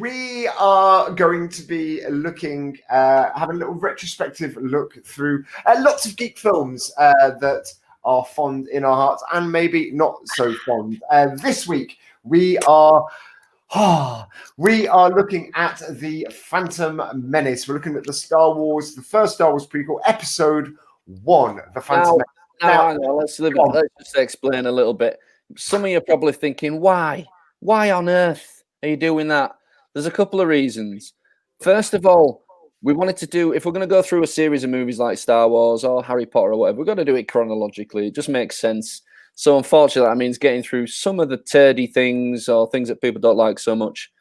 We are going to be looking, having a little retrospective look through lots of geek films that are fond in our hearts and maybe not so fond. This week we are looking at the Phantom Menace. We're looking at the first Star Wars prequel, Episode 1, the Phantom Menace. Now, let's just explain a little bit. Some of you are probably thinking, why? Why on earth are you doing that? There's a couple of reasons. First of all, we wanted to do, if we're going to go through a series of movies like Star Wars or Harry Potter or whatever, we've got to do it chronologically. It just makes sense. So unfortunately, that means getting through some of the turdy things or things that people don't like so much,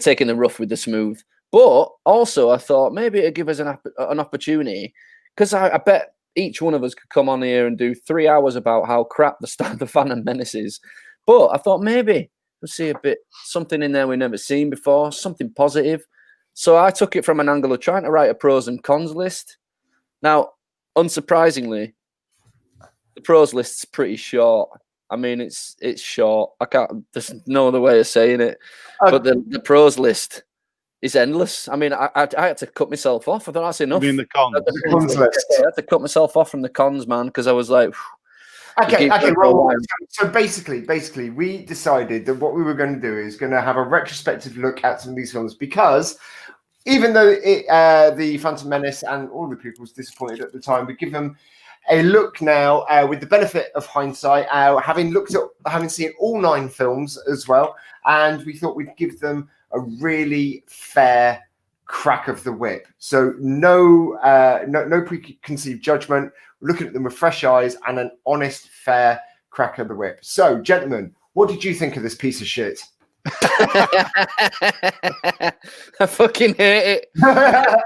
taking the rough with the smooth. But also, I thought maybe it'd give us an opportunity, because I bet each one of us could come on here and do 3 hours about how crap the Phantom Menace is. But I thought maybe we'll see something in there we've never seen before, something positive. So I took it from an angle of trying to write a pros and cons list. Now, unsurprisingly, the pros list's pretty short. I mean, it's short. There's no other way of saying it. But the pros list is endless. I mean, I had to cut myself off. I thought that's enough. You mean the cons? The cons list. I had to cut myself off from the cons, man, because I was like, Okay. Well, so basically, we decided that what we were going to do is going to have a retrospective look at some of these films, because even though the Phantom Menace and all the people was disappointed at the time, we give them a look now with the benefit of hindsight, having seen all 9 films as well, and we thought we'd give them a really fair crack of the whip. So no preconceived judgment. We're looking at them with fresh eyes and an honest, fair crack of the whip. So, gentlemen, what did you think of this piece of shit? I fucking hate it.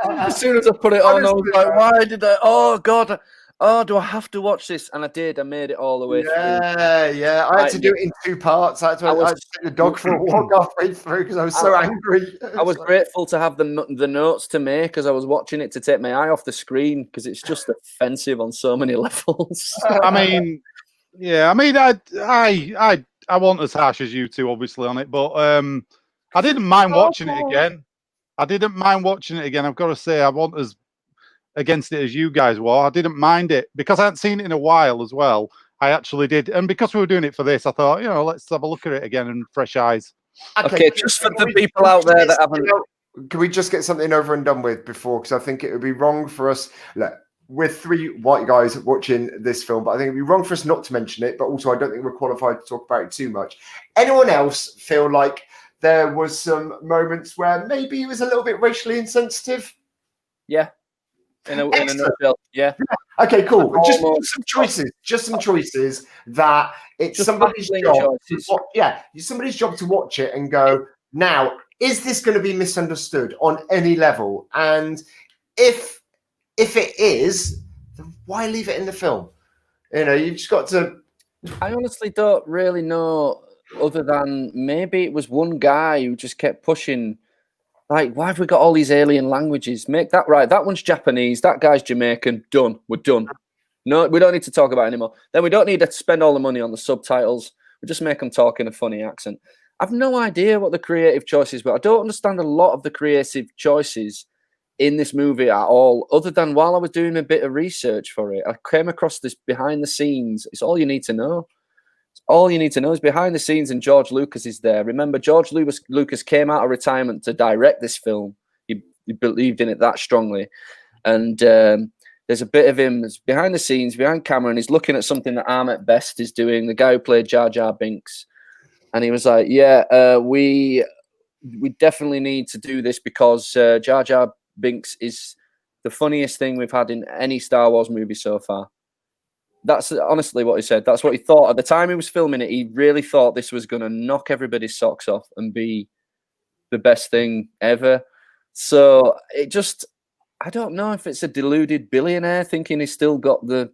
As soon as I put it on, I was like, why did I? Oh, God. Oh, do I have to watch this? And I did. I made it all the way through. Yeah. I had to do it in 2 parts. I had to take the dog for a walk halfway through because I was so angry. I was grateful to have the notes to make as I was watching it, to take my eye off the screen, because it's just offensive on so many levels. I mean, yeah. I mean, I wasn't as harsh as you two, obviously, on it, but I didn't mind watching it again. I've got to say, I wasn't as against it as you guys were. I didn't mind it because I hadn't seen it in a while as well. I actually did, and because we were doing it for this, I thought, let's have a look at it again and fresh eyes. Okay, just for the people out there that haven't. Can we just get something over and done with before? Because I think it would be wrong for us. Look, we're 3 white guys watching this film, but I think it'd be wrong for us not to mention it. But also, I don't think we're qualified to talk about it too much. Anyone else feel like there was some moments where maybe it was a little bit racially insensitive? Yeah. In a nutshell, yeah. Okay, cool. Just some choices that it's just somebody's job. Somebody's job to watch it and go, now, is this going to be misunderstood on any level? And if it is, then why leave it in the film? You've just got to. I honestly don't really know, other than maybe it was one guy who just kept pushing. Like, why have we got all these alien languages? Make that right. That one's Japanese. That guy's Jamaican. Done. We're done. No, we don't need to talk about it anymore. Then we don't need to spend all the money on the subtitles. We just make them talk in a funny accent. I've no idea what the creative choices were. I don't understand a lot of the creative choices in this movie at all, other than while I was doing a bit of research for it, I came across this behind the scenes. It's all you need to know. All you need to know is behind the scenes, and George Lucas is there. Remember, George Lucas came out of retirement to direct this film. He believed in it that strongly. And there's a bit of him behind the scenes, behind camera, and he's looking at something that Ahmet Best is doing, the guy who played Jar Jar Binks. And he was like, we definitely need to do this because Jar Jar Binks is the funniest thing we've had in any Star Wars movie so far. That's honestly what he said. That's what he thought. At the time he was filming it, he really thought this was going to knock everybody's socks off and be the best thing ever. So it just, I don't know if it's a deluded billionaire thinking he's still got the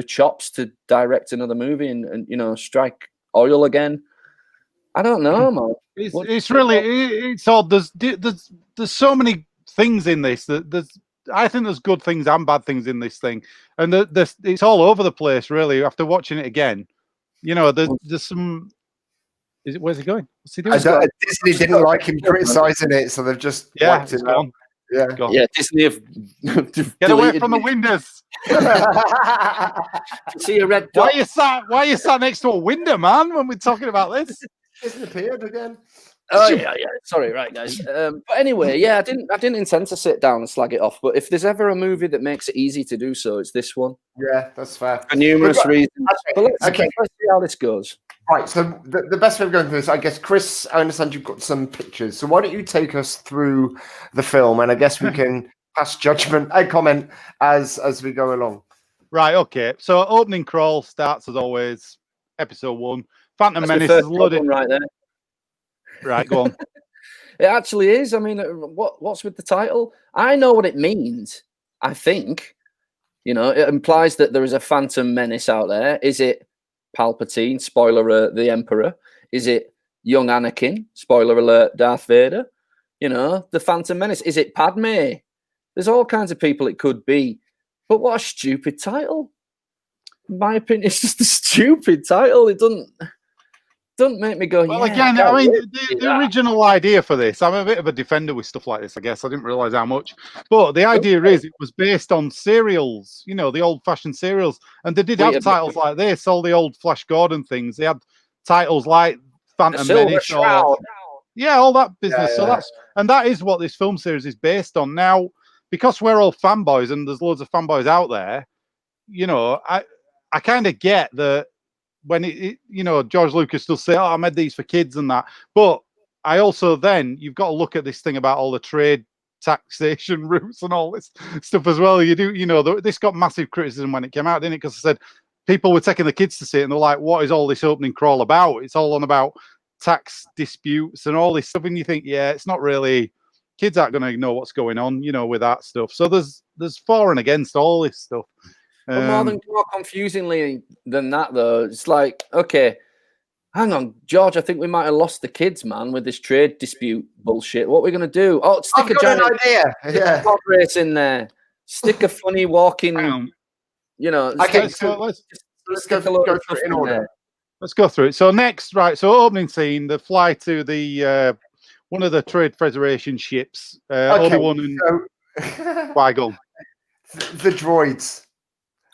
chops to direct another movie and strike oil again. I don't know, man. It's odd. There's so many things in this. I think there's good things and bad things in this thing, and it's all over the place. Really, after watching it again, there's some. Where's he going? What's he doing? Disney didn't like him criticizing it, so they've just wiped it out. Yeah, yeah. Disney have get away from the windows. See a red dot. Why are you sat next to a window, man? When we're talking about this, it's appeared again. Oh yeah. Sorry, right, guys. But anyway, yeah, I didn't intend to sit down and slag it off. But if there's ever a movie that makes it easy to do so, it's this one. Yeah, that's fair. For numerous reasons. Okay. But let's see how this goes. Right, so the best way of going through this, I guess, Chris, I understand you've got some pictures. So why don't you take us through the film, and I guess we can pass judgment and comment as we go along. Right, okay. So opening crawl starts as always, episode 1. Phantom Menace is loaded. Right there. Right, go on. It actually is. I mean, what's with the title? I know what it means. I think, it implies that there is a Phantom Menace out there. Is it Palpatine? Spoiler alert, the Emperor. Is it young Anakin? Spoiler alert, Darth Vader. The Phantom Menace. Is it Padme? There's all kinds of people it could be. But what a stupid title. In my opinion, it's just a stupid title. It doesn't make me go, well, again, I mean, the original idea for this, I'm a bit of a defender with stuff like this, I guess. I didn't realise how much. But the idea is it was based on serials, the old-fashioned serials. And they did have titles like this, all the old Flash Gordon things. They had titles like Phantom Menace. Yeah, all that business. Yeah. So that is what this film series is based on. Now, because we're all fanboys and there's loads of fanboys out there, I kind of get that when George Lucas does say, I made these for kids and that. But I also you've got to look at this thing about all the trade taxation routes and all this stuff as well. This got massive criticism when it came out, didn't it? Because I said people were taking the kids to see it and they're like, what is all this opening crawl about? It's all on about tax disputes and all this stuff. And you think, it's not really, kids aren't going to know what's going on, with that stuff. So there's for and against all this stuff. But more confusingly than that, though, it's like, okay, hang on, George, I think we might have lost the kids, man, with this trade dispute bullshit. What are we going to do? Oh, stick a giant pod race in there. Stick a funny walking, Okay, so let's go through it in order. Let's go through it. So next, right, so opening scene, they fly to the one of the Trade Federation ships. Obi-Wan and Qui-Gon. The droids.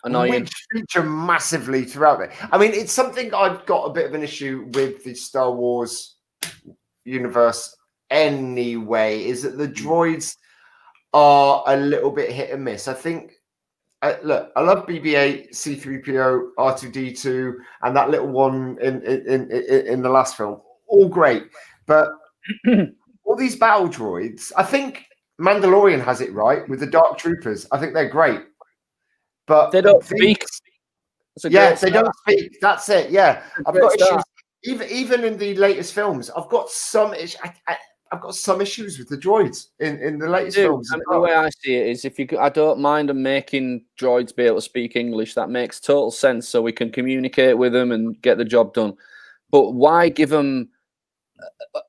Annoying. Which feature massively throughout it. I mean, it's something I've got a bit of an issue with the Star Wars universe anyway, is that the droids are a little bit hit and miss. I think, look, I love BB-8, C-3PO, R2-D2, and that little one in the last film. All great. But all these battle droids, I think Mandalorian has it right with the Dark Troopers. I think they're great. But they don't speak. They don't speak. That's it. Yeah, I've got issues. Even in the latest films, I've got some issues. I've got some issues with the droids in the latest films. And the way I see it is, I don't mind them making droids be able to speak English. That makes total sense, so we can communicate with them and get the job done. But why give them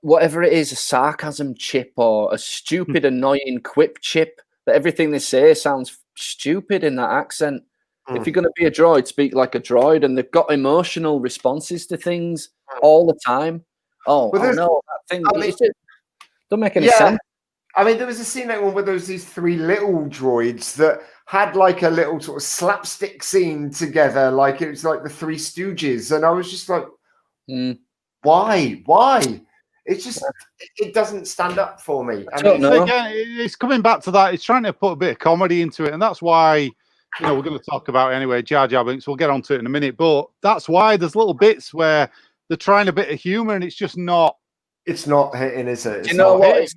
whatever it is, a sarcasm chip or a stupid, annoying quip chip that everything they say sounds stupid in that accent? If you're going to be a droid, speak like a droid. And they've got emotional responses to things all the time. No, that thing don't make any sense. I mean, there was a scene like one where there was these three little droids that had like a little sort of slapstick scene together, like it was like the Three Stooges, and I was just like, why? It's just, it doesn't stand up for me. Again, it's coming back to that. It's trying to put a bit of comedy into it, and that's why, we're going to talk about it anyway, Jar Jar Binks. We'll get onto it in a minute, but that's why there's little bits where they're trying a bit of humor, and it's just not. It's not hitting, is it? Do you know what? It's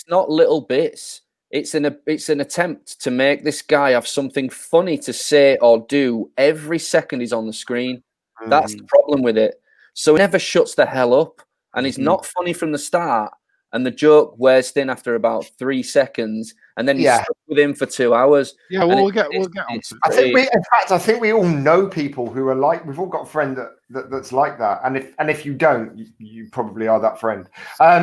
not little bits. It's an attempt to make this guy have something funny to say or do every second he's on the screen. That's the problem with it. So he never shuts the hell up. And he's not funny from the start, and the joke wears thin after about 3 seconds, and then you're stuck with him for 2 hours. Yeah, we'll get on to it. I think we all know people who are like. We've all got a friend that's like that, and if you don't, you probably are that friend.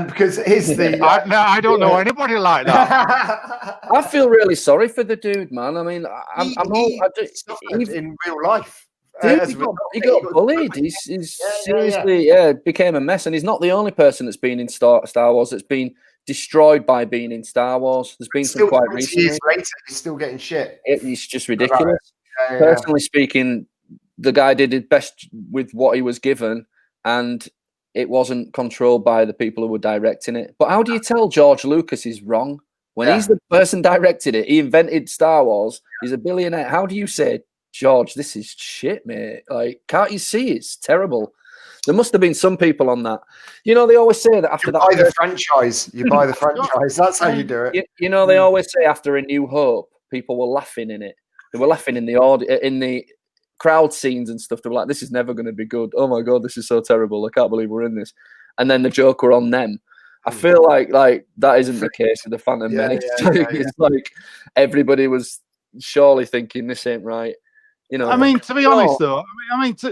Because here's the. I don't know anybody like that. I feel really sorry for the dude, man. I mean, I'm in real life. Dude, he got bullied. He's seriously became a mess, and he's not the only person that's been in Star Wars that's been destroyed by being in Star Wars. There's been some quite recently. Years later, he's still getting shit. It's just ridiculous. Personally speaking, the guy did his best with what he was given, and it wasn't controlled by the people who were directing it. But how do you tell George Lucas is wrong when he's the person directed it? He invented Star Wars. He's a billionaire. How do you say, George, this is shit, mate? Like, can't you see it's terrible? There must have been some people on that. You know, they always say that after you buy the franchise. You buy the franchise. That's how you do it. You know, they always say after A New Hope, people were laughing in it. They were laughing in the crowd scenes and stuff. They were like, "This is never going to be good. Oh my god, this is so terrible. I can't believe we're in this." And then the joke were on them. I feel like that isn't the case with the Phantom Menace. It's like everybody was surely thinking this ain't right. You know, I mean, to be honest, though,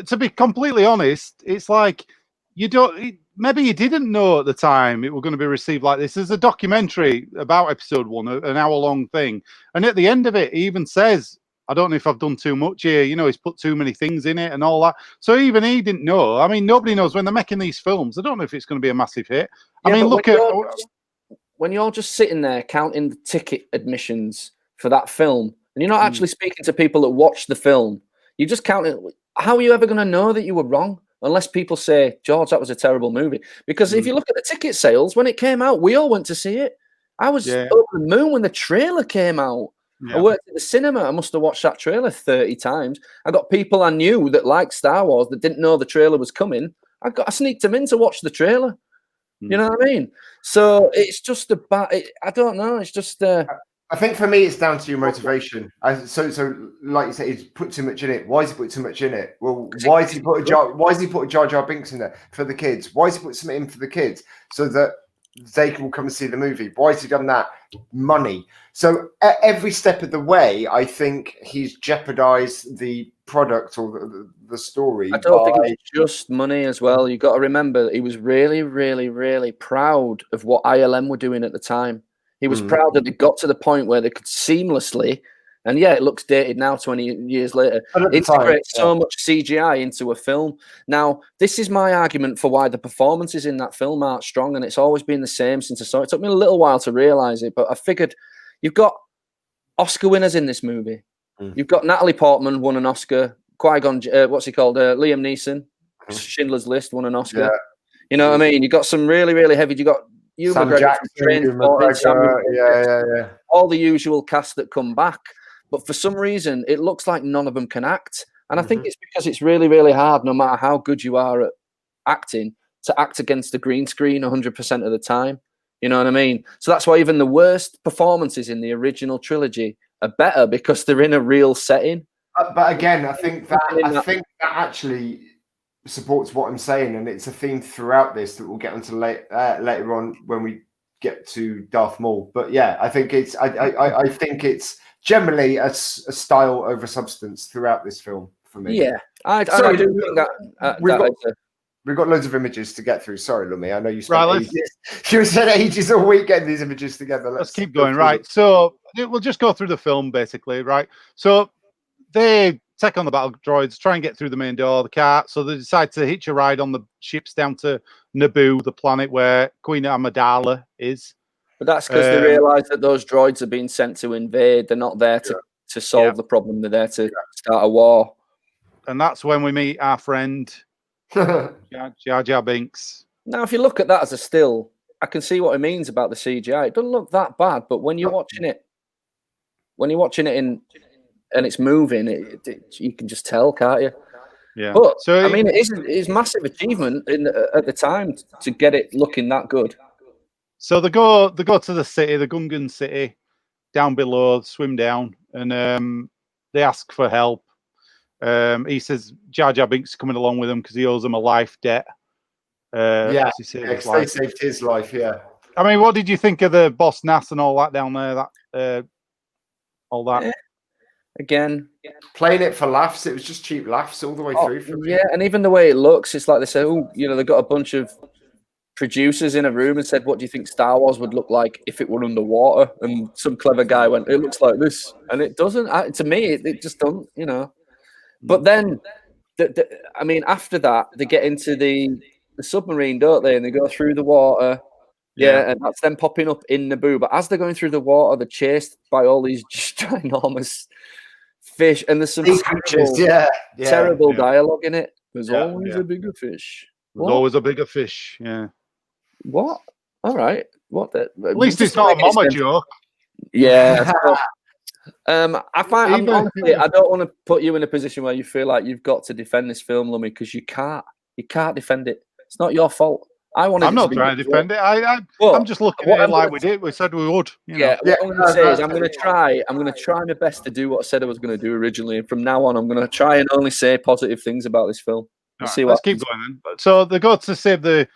to be completely honest, it's like maybe you didn't know at the time it was going to be received like this. There's a documentary about episode 1, an hour-long thing, and at the end of it, he even says, "I don't know if I've done too much here. You know, he's put too many things in it and all that." So even he didn't know. I mean, nobody knows when they're making these films. I don't know if it's going to be a massive hit. I mean, look at when you're just sitting there counting the ticket admissions for that film. And you're not actually speaking to people that watch the film. You just count it. How are you ever going to know that you were wrong? Unless people say, George, that was a terrible movie. Because if you look at the ticket sales, when it came out, we all went to see it. I was over the moon when the trailer came out. Yeah. I worked at the cinema. I must have watched that trailer 30 times. I got people I knew that liked Star Wars that didn't know the trailer was coming. I sneaked them in to watch the trailer. You know what I mean? So it's just I don't know. It's just... I think for me, it's down to your motivation. So like you said, he's put too much in it. Why has he put too much in it? Well, why has he put Jar Jar Binks in there for the kids? Why has he put something in for the kids so that they can come and see the movie? Why has he done that? Money. So at every step of the way, I think he's jeopardized the product or the story. I don't think it's just money as well. You've got to remember that he was really, really, really proud of what ILM were doing at the time. He was proud that it got to the point where they could seamlessly, and it looks dated now, 20 years later, integrate so much CGI into a film. Now, this is my argument for why the performances in that film aren't strong, and it's always been the same since I saw it. It took me a little while to realize it, but I figured you've got Oscar winners in this movie. You've got Natalie Portman won an Oscar. Qui-Gon, what's he called? Liam Neeson, Schindler's List, won an Oscar. Yeah. You know what I mean? You've got some really, really heavy. You've got Sam Jackson, all the usual cast that come back, but for some reason it looks like none of them can act, and I think it's because it's really, really hard, no matter how good you are at acting, to act against the green screen 100% of the time. You know what I mean? So that's why even the worst performances in the original trilogy are better because they're in a real setting. But again, I think that actually supports what I'm saying, and it's a theme throughout this that we'll get onto later on when we get to Darth Maul. But yeah, I think it's I think it's generally a style over substance throughout this film for me. Yeah, I do think that we've got loads of images to get through. Sorry, Lummi, I know you spent you spent ages all week getting these images together. Let's keep going. Right, so we'll just go through the film basically. Right, so they take on the battle droids, try and get through the main door, the cart. So they decide to hitch a ride on the ships down to Naboo, the planet where Queen Amidala is. But that's because they realise that those droids are being sent to invade. They're not there to solve the problem. They're there to start a war. And that's when we meet our friend Jar Jar Binks. Now, if you look at that as a still, I can see what it means about the CGI. It doesn't look that bad, but when you're watching it and it's moving, you can just tell, can't you? Yeah. But so I mean, it's massive achievement at the time to get it looking that good. So they go to the city, the Gungan city, down below, swim down, and they ask for help. He says Jar Jar Binks is coming along with them because he owes them a life debt. They saved his life. Yeah. I mean, what did you think of the boss Nass and all that down there? All that. Yeah. Again, playing it for laughs. It was just cheap laughs all the way through. For me. Yeah, and even the way it looks, it's like they say, they've got a bunch of producers in a room and said, "What do you think Star Wars would look like if it were underwater?" And some clever guy went, "It looks like this," and it doesn't. To me, it just doesn't. But then I mean, after that, they get into the submarine, don't they? And they go through the water. Yeah, and that's them popping up in Naboo. But as they're going through the water, they're chased by all these just ginormous fish, and there's some terrible dialogue in it. There's always a bigger fish. There's always a bigger fish. Yeah. What? All right. What? At least it's not a mama joke. Yeah. I find honestly, I don't want to put you in a position where you feel like you've got to defend this film, Lummy, because you can't. You can't defend it. It's not your fault. I'm not trying to defend it. I'm just looking at it like we did. We said we would. What I'm going to say is I'm going to try my best to do what I said I was going to do originally. And from now on, I'm going to try and only say positive things about this film. Let's keep going then. So they go to save the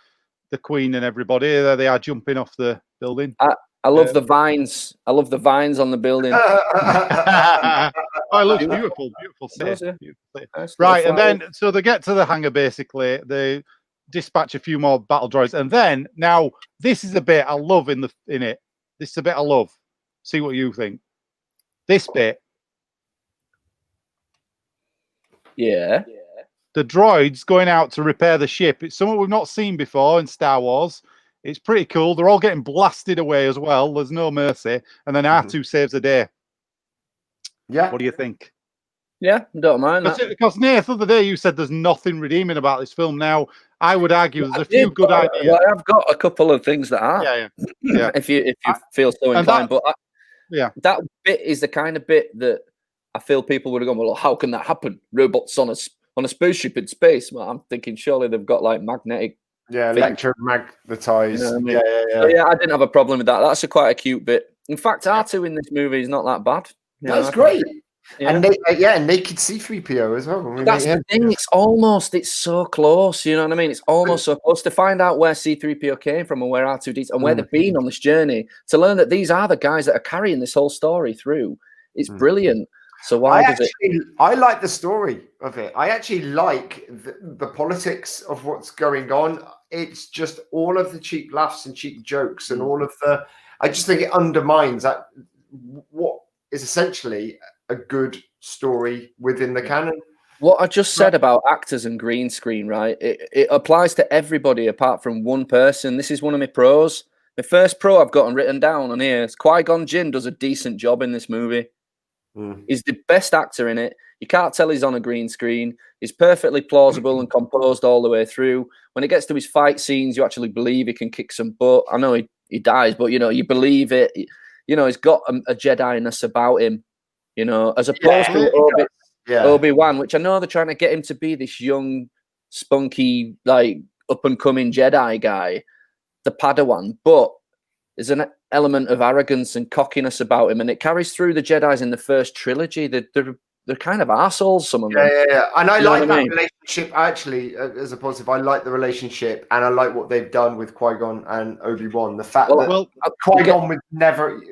Queen and everybody. There they are jumping off the building. I love the vines. I love the vines on the building. It looks beautiful. Beautiful set. Right, and then so they get to the hangar basically. They dispatch a few more battle droids, and then now this is a bit I love in it. This is a bit I love. See what you think. This bit. Yeah. The droids going out to repair the ship. It's something we've not seen before in Star Wars. It's pretty cool. They're all getting blasted away as well. There's no mercy. And then R2 saves the day. Yeah. What do you think? Yeah, don't mind that. Because Nath, the other day you said there's nothing redeeming about this film. Now, I would argue there's a few good ideas. Well, I've got a couple of things that are. Yeah. if you feel so inclined. That bit is the kind of bit that I feel people would have gone, well, how can that happen? Robots on a spaceship in space. Well, I'm thinking surely they've got like magnetic. Yeah, electromagnetized. You know what I mean? I didn't have a problem with that. That's quite a cute bit. In fact, R2 in this movie is not that bad. That's great. Yeah. And naked C-3PO as well. That's the thing. It's so close. You know what I mean? It's almost so close to find out where C-3PO came from and where R2D and where they've been on this journey. To learn that these are the guys that are carrying this whole story through. It's brilliant. So I like the story of it. I actually like the politics of what's going on. It's just all of the cheap laughs and cheap jokes and all of the. I just think it undermines that what is essentially a good story within the canon. What I just said about actors and green screen, right? It applies to everybody apart from one person. This is one of my pros. The first pro I've gotten written down on here is Qui-Gon Jinn does a decent job in this movie. He's the best actor in it. You can't tell he's on a green screen. He's perfectly plausible and composed all the way through. When it gets to his fight scenes, you actually believe he can kick some butt. I know he dies, but you believe it. He's got a Jedi-ness about him. As opposed to Obi-Wan, which I know they're trying to get him to be this young, spunky, like up and coming Jedi guy, the Padawan, but there's an element of arrogance and cockiness about him, and it carries through the Jedis in the first trilogy. They're kind of arseholes, some of them. Yeah. And I like that relationship, actually, as a positive. I like the relationship, and I like what they've done with Qui-Gon and Obi-Wan. The fact that Qui-Gon would never...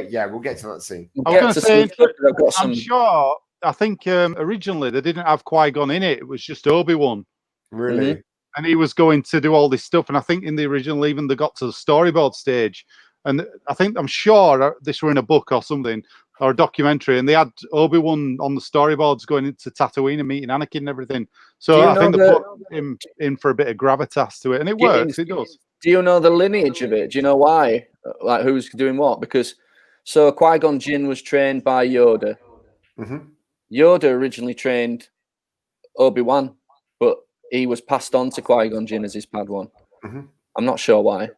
Yeah, we'll get to that scene. I'm sure, I think originally they didn't have Qui-Gon in it. It was just Obi-Wan. Really? Mm-hmm. And he was going to do all this stuff. And I think in the original, even they got to the storyboard stage. And I'm sure this were in a book or something, or a documentary, and they had Obi-Wan on the storyboards going into Tatooine and meeting Anakin and everything. So I think they put him in for a bit of gravitas to it, and it works. It does. Do you know the lineage of it? Do you know why? Like who's doing what? Because Qui-Gon Jinn was trained by Yoda. Mm-hmm. Yoda originally trained Obi-Wan, but he was passed on to Qui-Gon Jinn as his Padawan. Mm-hmm. I'm not sure why.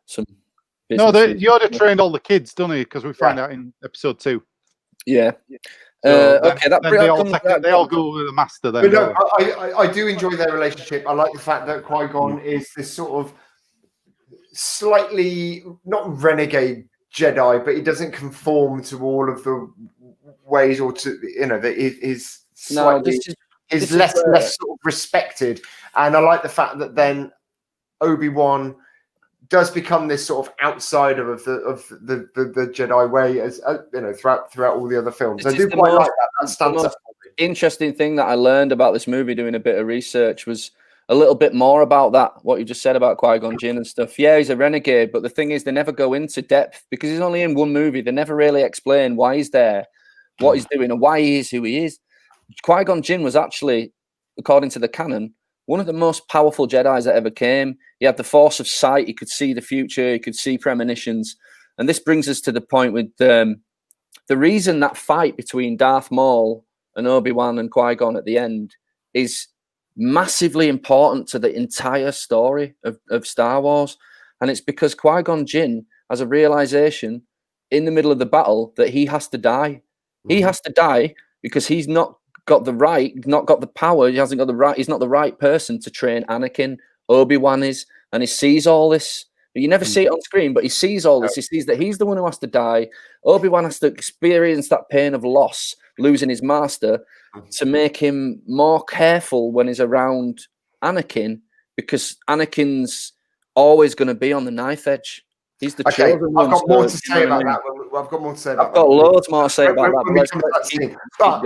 Yoda trained all the kids, don't he? Because we find out in episode 2. Yeah. So they all go with the master then. But no, I do enjoy their relationship. I like the fact that Qui-Gon is this sort of slightly not renegade Jedi, but he doesn't conform to all of the ways, or to that is slightly less sort of respected. And I like the fact that then Obi-Wan does become this sort of outsider of the Jedi way, as throughout all the other films. I do quite like that. That stands up. Interesting thing that I learned about this movie doing a bit of research was a little bit more about that, what you just said about Qui-Gon Jinn and stuff. Yeah, he's a renegade, but the thing is they never go into depth because he's only in one movie. They never really explain why he's there, what he's doing, and why he is who he is. Qui-Gon Jinn was actually according to the canon, one of the most powerful Jedis that ever came. He had the force of sight. He could see the future. He could see premonitions. And this brings us to the point with the reason that fight between Darth Maul and Obi-Wan and Qui-Gon at the end is massively important to the entire story of Star Wars. And it's because Qui-Gon Jinn has a realization in the middle of the battle that he has to die. He has to die because he's not got the power. He hasn't got the right. He's not the right person to train Anakin. Obi-Wan is, and he sees all this. But you never see it on screen, but he sees all this. He sees that he's the one who has to die. Obi-Wan has to experience that pain of loss, losing his master, to make him more careful when he's around Anakin, because Anakin's always going to be on the knife edge. He's the chosen one. I've got more to say about that. I've got more to say about that. I've got loads more to say about that. But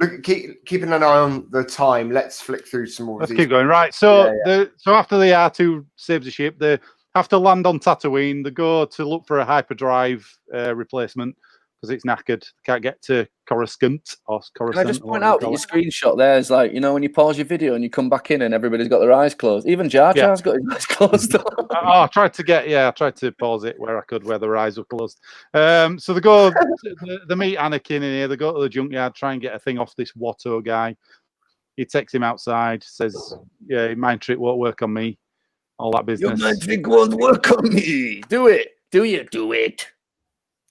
look, keeping an eye on the time. Let's flick through some more. Let's keep going. Right. So so after the R2 saves the ship, they have to land on Tatooine. They go to look for a hyperdrive replacement because it's knackered. Can't get to Coruscant or Coruscant. Can I just point out that your screenshot there is like, you know, when you pause your video and you come back in and everybody's got their eyes closed. Even Jar Jar's got his eyes closed. I tried to pause it where I could, where their eyes were closed. So they go, they meet Anakin in here. They go to the junkyard, try and get a thing off this Watto guy. He takes him outside, says, "Yeah, mind trick won't work on me." All that business. Your mind trick won't work on me. Do it. Do it.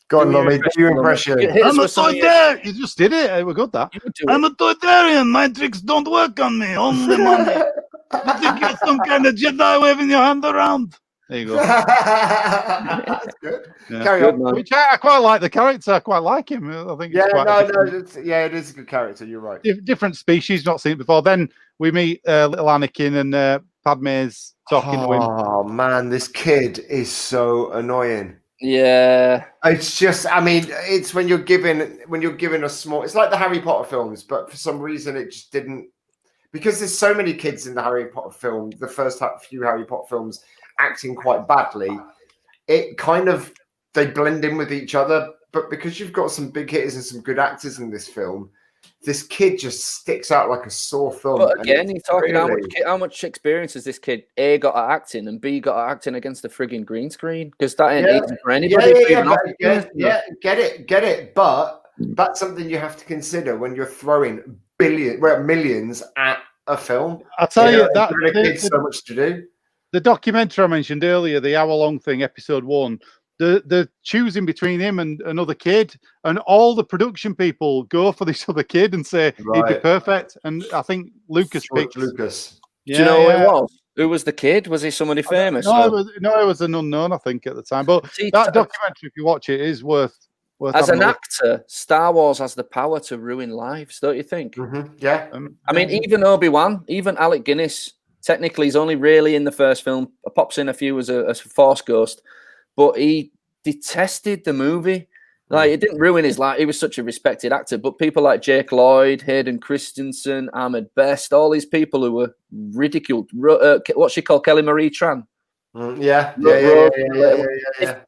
Go on, Lummy, do your impression. I'm a Toydarian. You just did it. We're good, that. I'm a Toydarian. My tricks don't work on me. Only money. You think you're some kind of Jedi waving your hand around? There you go. That's good. Yeah. Carry on. Which I quite like the character. I quite like him. I think. It is a good character. You're right. Different species, not seen it before. Then we meet little Anakin and Padme's talking to him. Oh man, this kid is so annoying. Yeah, it's just, I mean, it's when you're given a small, it's like the Harry Potter films, but for some reason it just didn't, because there's so many kids in the Harry Potter film, the first few Harry Potter films acting quite badly, it kind of, they blend in with each other, but because you've got some big hitters and some good actors in this film, this kid just sticks out like a sore thumb. But again, you're talking how much experience has this kid A got at acting and B got at acting against the frigging green screen? Because that ain't easy for anybody. Get it. But that's something you have to consider when you're throwing millions at a film. I'll tell you that kids so much to do. The documentary I mentioned earlier, the hour-long thing, episode 1. The choosing between him and another kid, and all the production people go for this other kid and say he'd be perfect. And I think Lucas picked Lucas. Yeah, do you know who it was? Who was the kid? Was he somebody famous? No, it was an unknown, I think, at the time. But that documentary, if you watch it, is worth. As an actor, Star Wars has the power to ruin lives, don't you think? Mm-hmm. Yeah. I mean, even Obi-Wan, even Alec Guinness, technically, he's only really in the first film. Pops in a few as a Force ghost. But he detested the movie. Like, it didn't ruin his life. He was such a respected actor. But people like Jake Lloyd, Hayden Christensen, Ahmed Best, all these people who were ridiculed. What's she called? Kelly Marie Tran. Yeah.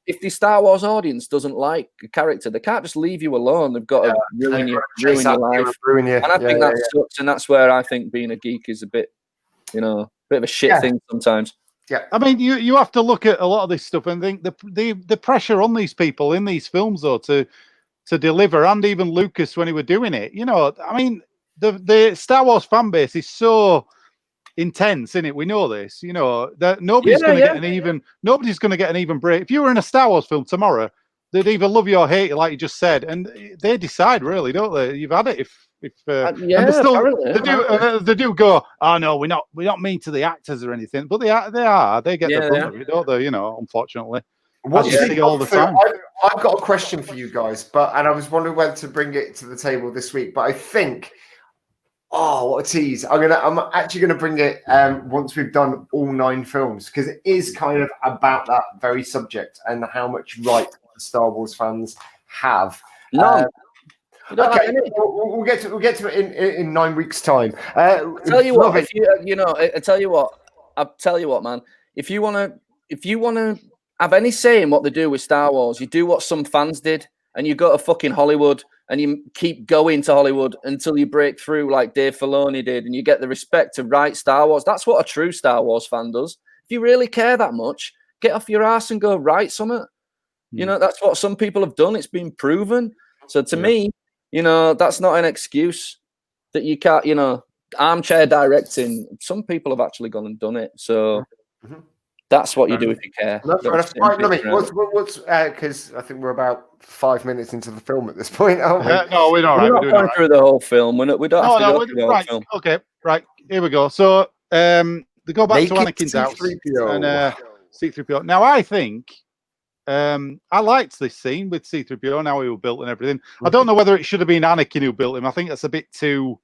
If the Star Wars audience doesn't like a character, they can't just leave you alone. They've got to ruin your life. And I think that sucks. And that's where I think being a geek is a bit, bit of a shit thing sometimes. Yeah, I mean, you have to look at a lot of this stuff and think the pressure on these people in these films, though, to deliver, and even Lucas when he were doing it. I mean, the Star Wars fan base is so intense, isn't it? We know this. That nobody's going to get an even break. If you were in a Star Wars film tomorrow, they'd either love you or hate you, like you just said, and they decide, really, don't they? You've had it if and they do go, oh no, we're not mean to the actors or anything, but they get the brunt of it, don't they? Unfortunately, what you see all the time. I've got a question for you guys, and I was wondering whether to bring it to the table this week, but I think, what a tease! I'm actually gonna bring it once we've done all 9 films, because it is kind of about that very subject and how much right the Star Wars fans have. Okay, we'll get to it in 9 weeks' time. I'll tell you what, man. If you wanna have any say in what they do with Star Wars, you do what some fans did, and you go to fucking Hollywood and you keep going to Hollywood until you break through like Dave Filoni did, and you get the respect to write Star Wars. That's what a true Star Wars fan does. If you really care that much, get off your ass and go write something. You know, that's what some people have done. It's been proven. So to me, you know, that's not an excuse that you can't, you know, armchair directing. Some people have actually gone and done it. So that's what you do if you care. What's because I think we're about 5 minutes into the film at this point, aren't we? No, we're all right. We're not going through the whole film. We don't have to go through the whole film. Okay, right. Here we go. So they go back to Anakin's house and C-3PO. Now, I think I liked this scene with C-3PO, how he was built and everything. I don't know whether it should have been Anakin who built him. I think that's a bit too,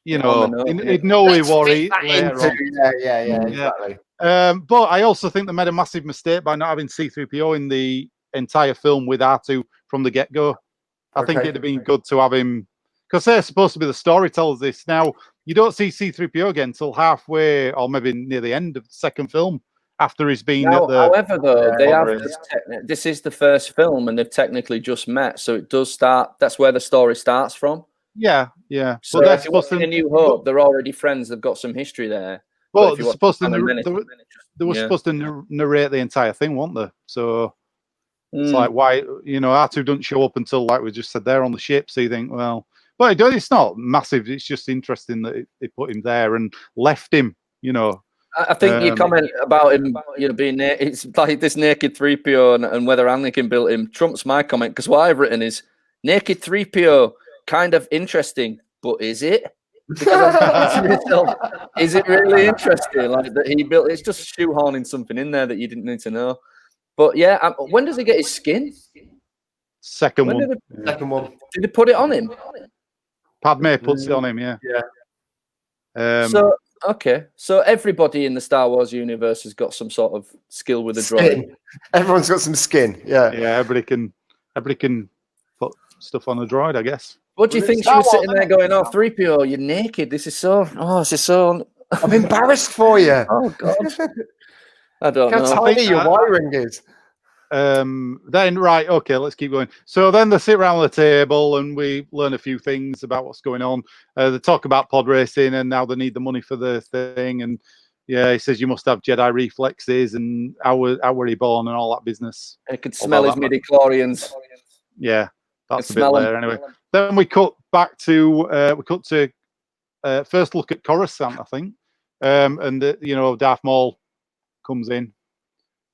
you know, he'd know he worried later on. Yeah, exactly. But I also think they made a massive mistake by not having C-3PO in the entire film with R2 from the get-go. I think it'd have been good to have him, because they're supposed to be the storytellers. This now, you don't see C-3PO again until halfway or maybe near the end of the second film. After he's been at the... However, though, they have this is the first film, and they've technically just met, so it does start. That's where the story starts from. Yeah. So well, if you watch A New Hope, they're already friends. They've got some history there. Well, they're supposed to. They were supposed to narrate the entire thing, weren't they? So it's like, why, you know, R2 doesn't show up until, like we just said, there on the ship. So you think, well, but it's not massive. It's just interesting that they put him there and left him. You know. I think your comment about him, you know, being it's like this naked 3PO and whether Anakin built him trumps my comment, because what I've written is naked 3PO, kind of interesting, but is it? Because I'm myself, is it really interesting? Like that he built? It's just shoehorning something in there that you didn't need to know. But yeah, when does he get his skin? Second one. Second one. Did they put it on him? Padme puts it on him. Yeah. So everybody in the Star Wars universe has got some sort of skill with a droid. Everyone's got some skin. Yeah. Everybody can put stuff on a droid, I guess. What do you think she was sitting there going, "Oh, 3PO, you're naked. This is so. I'm embarrassed for you." Oh God. I don't know. How tiny your wiring is. Then right, okay, let's keep going. So then they sit around the table and we learn a few things about what's going on. They talk about pod racing and now they need the money for the thing. And he says you must have Jedi reflexes and how were he born and all that business. I could smell his midi-chlorians. Yeah, that's a bit there anyway. Then we cut back to first look at Coruscant, I think, and Darth Maul comes in.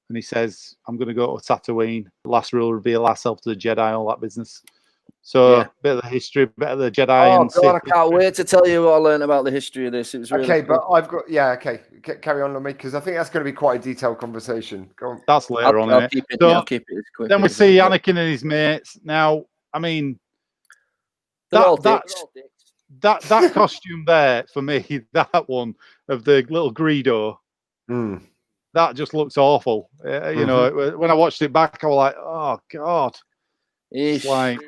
And he says, "I'm going to go to Tatooine. The last rule, reveal ourselves to the Jedi, all that business." So, bit of the history, bit of the Jedi. Oh, God, I can't wait to tell you what I learned about the history of this. It was really cool. But I've got, carry on, me, because I think that's going to be quite a detailed conversation. Go on. That's later on. I'll keep it as quick. Then we see Anakin and his mates. Now, I mean, that costume there, for me, that one of the little Greedo. That just looks awful. You know, when I watched it back, I was like, "Oh God!" Like,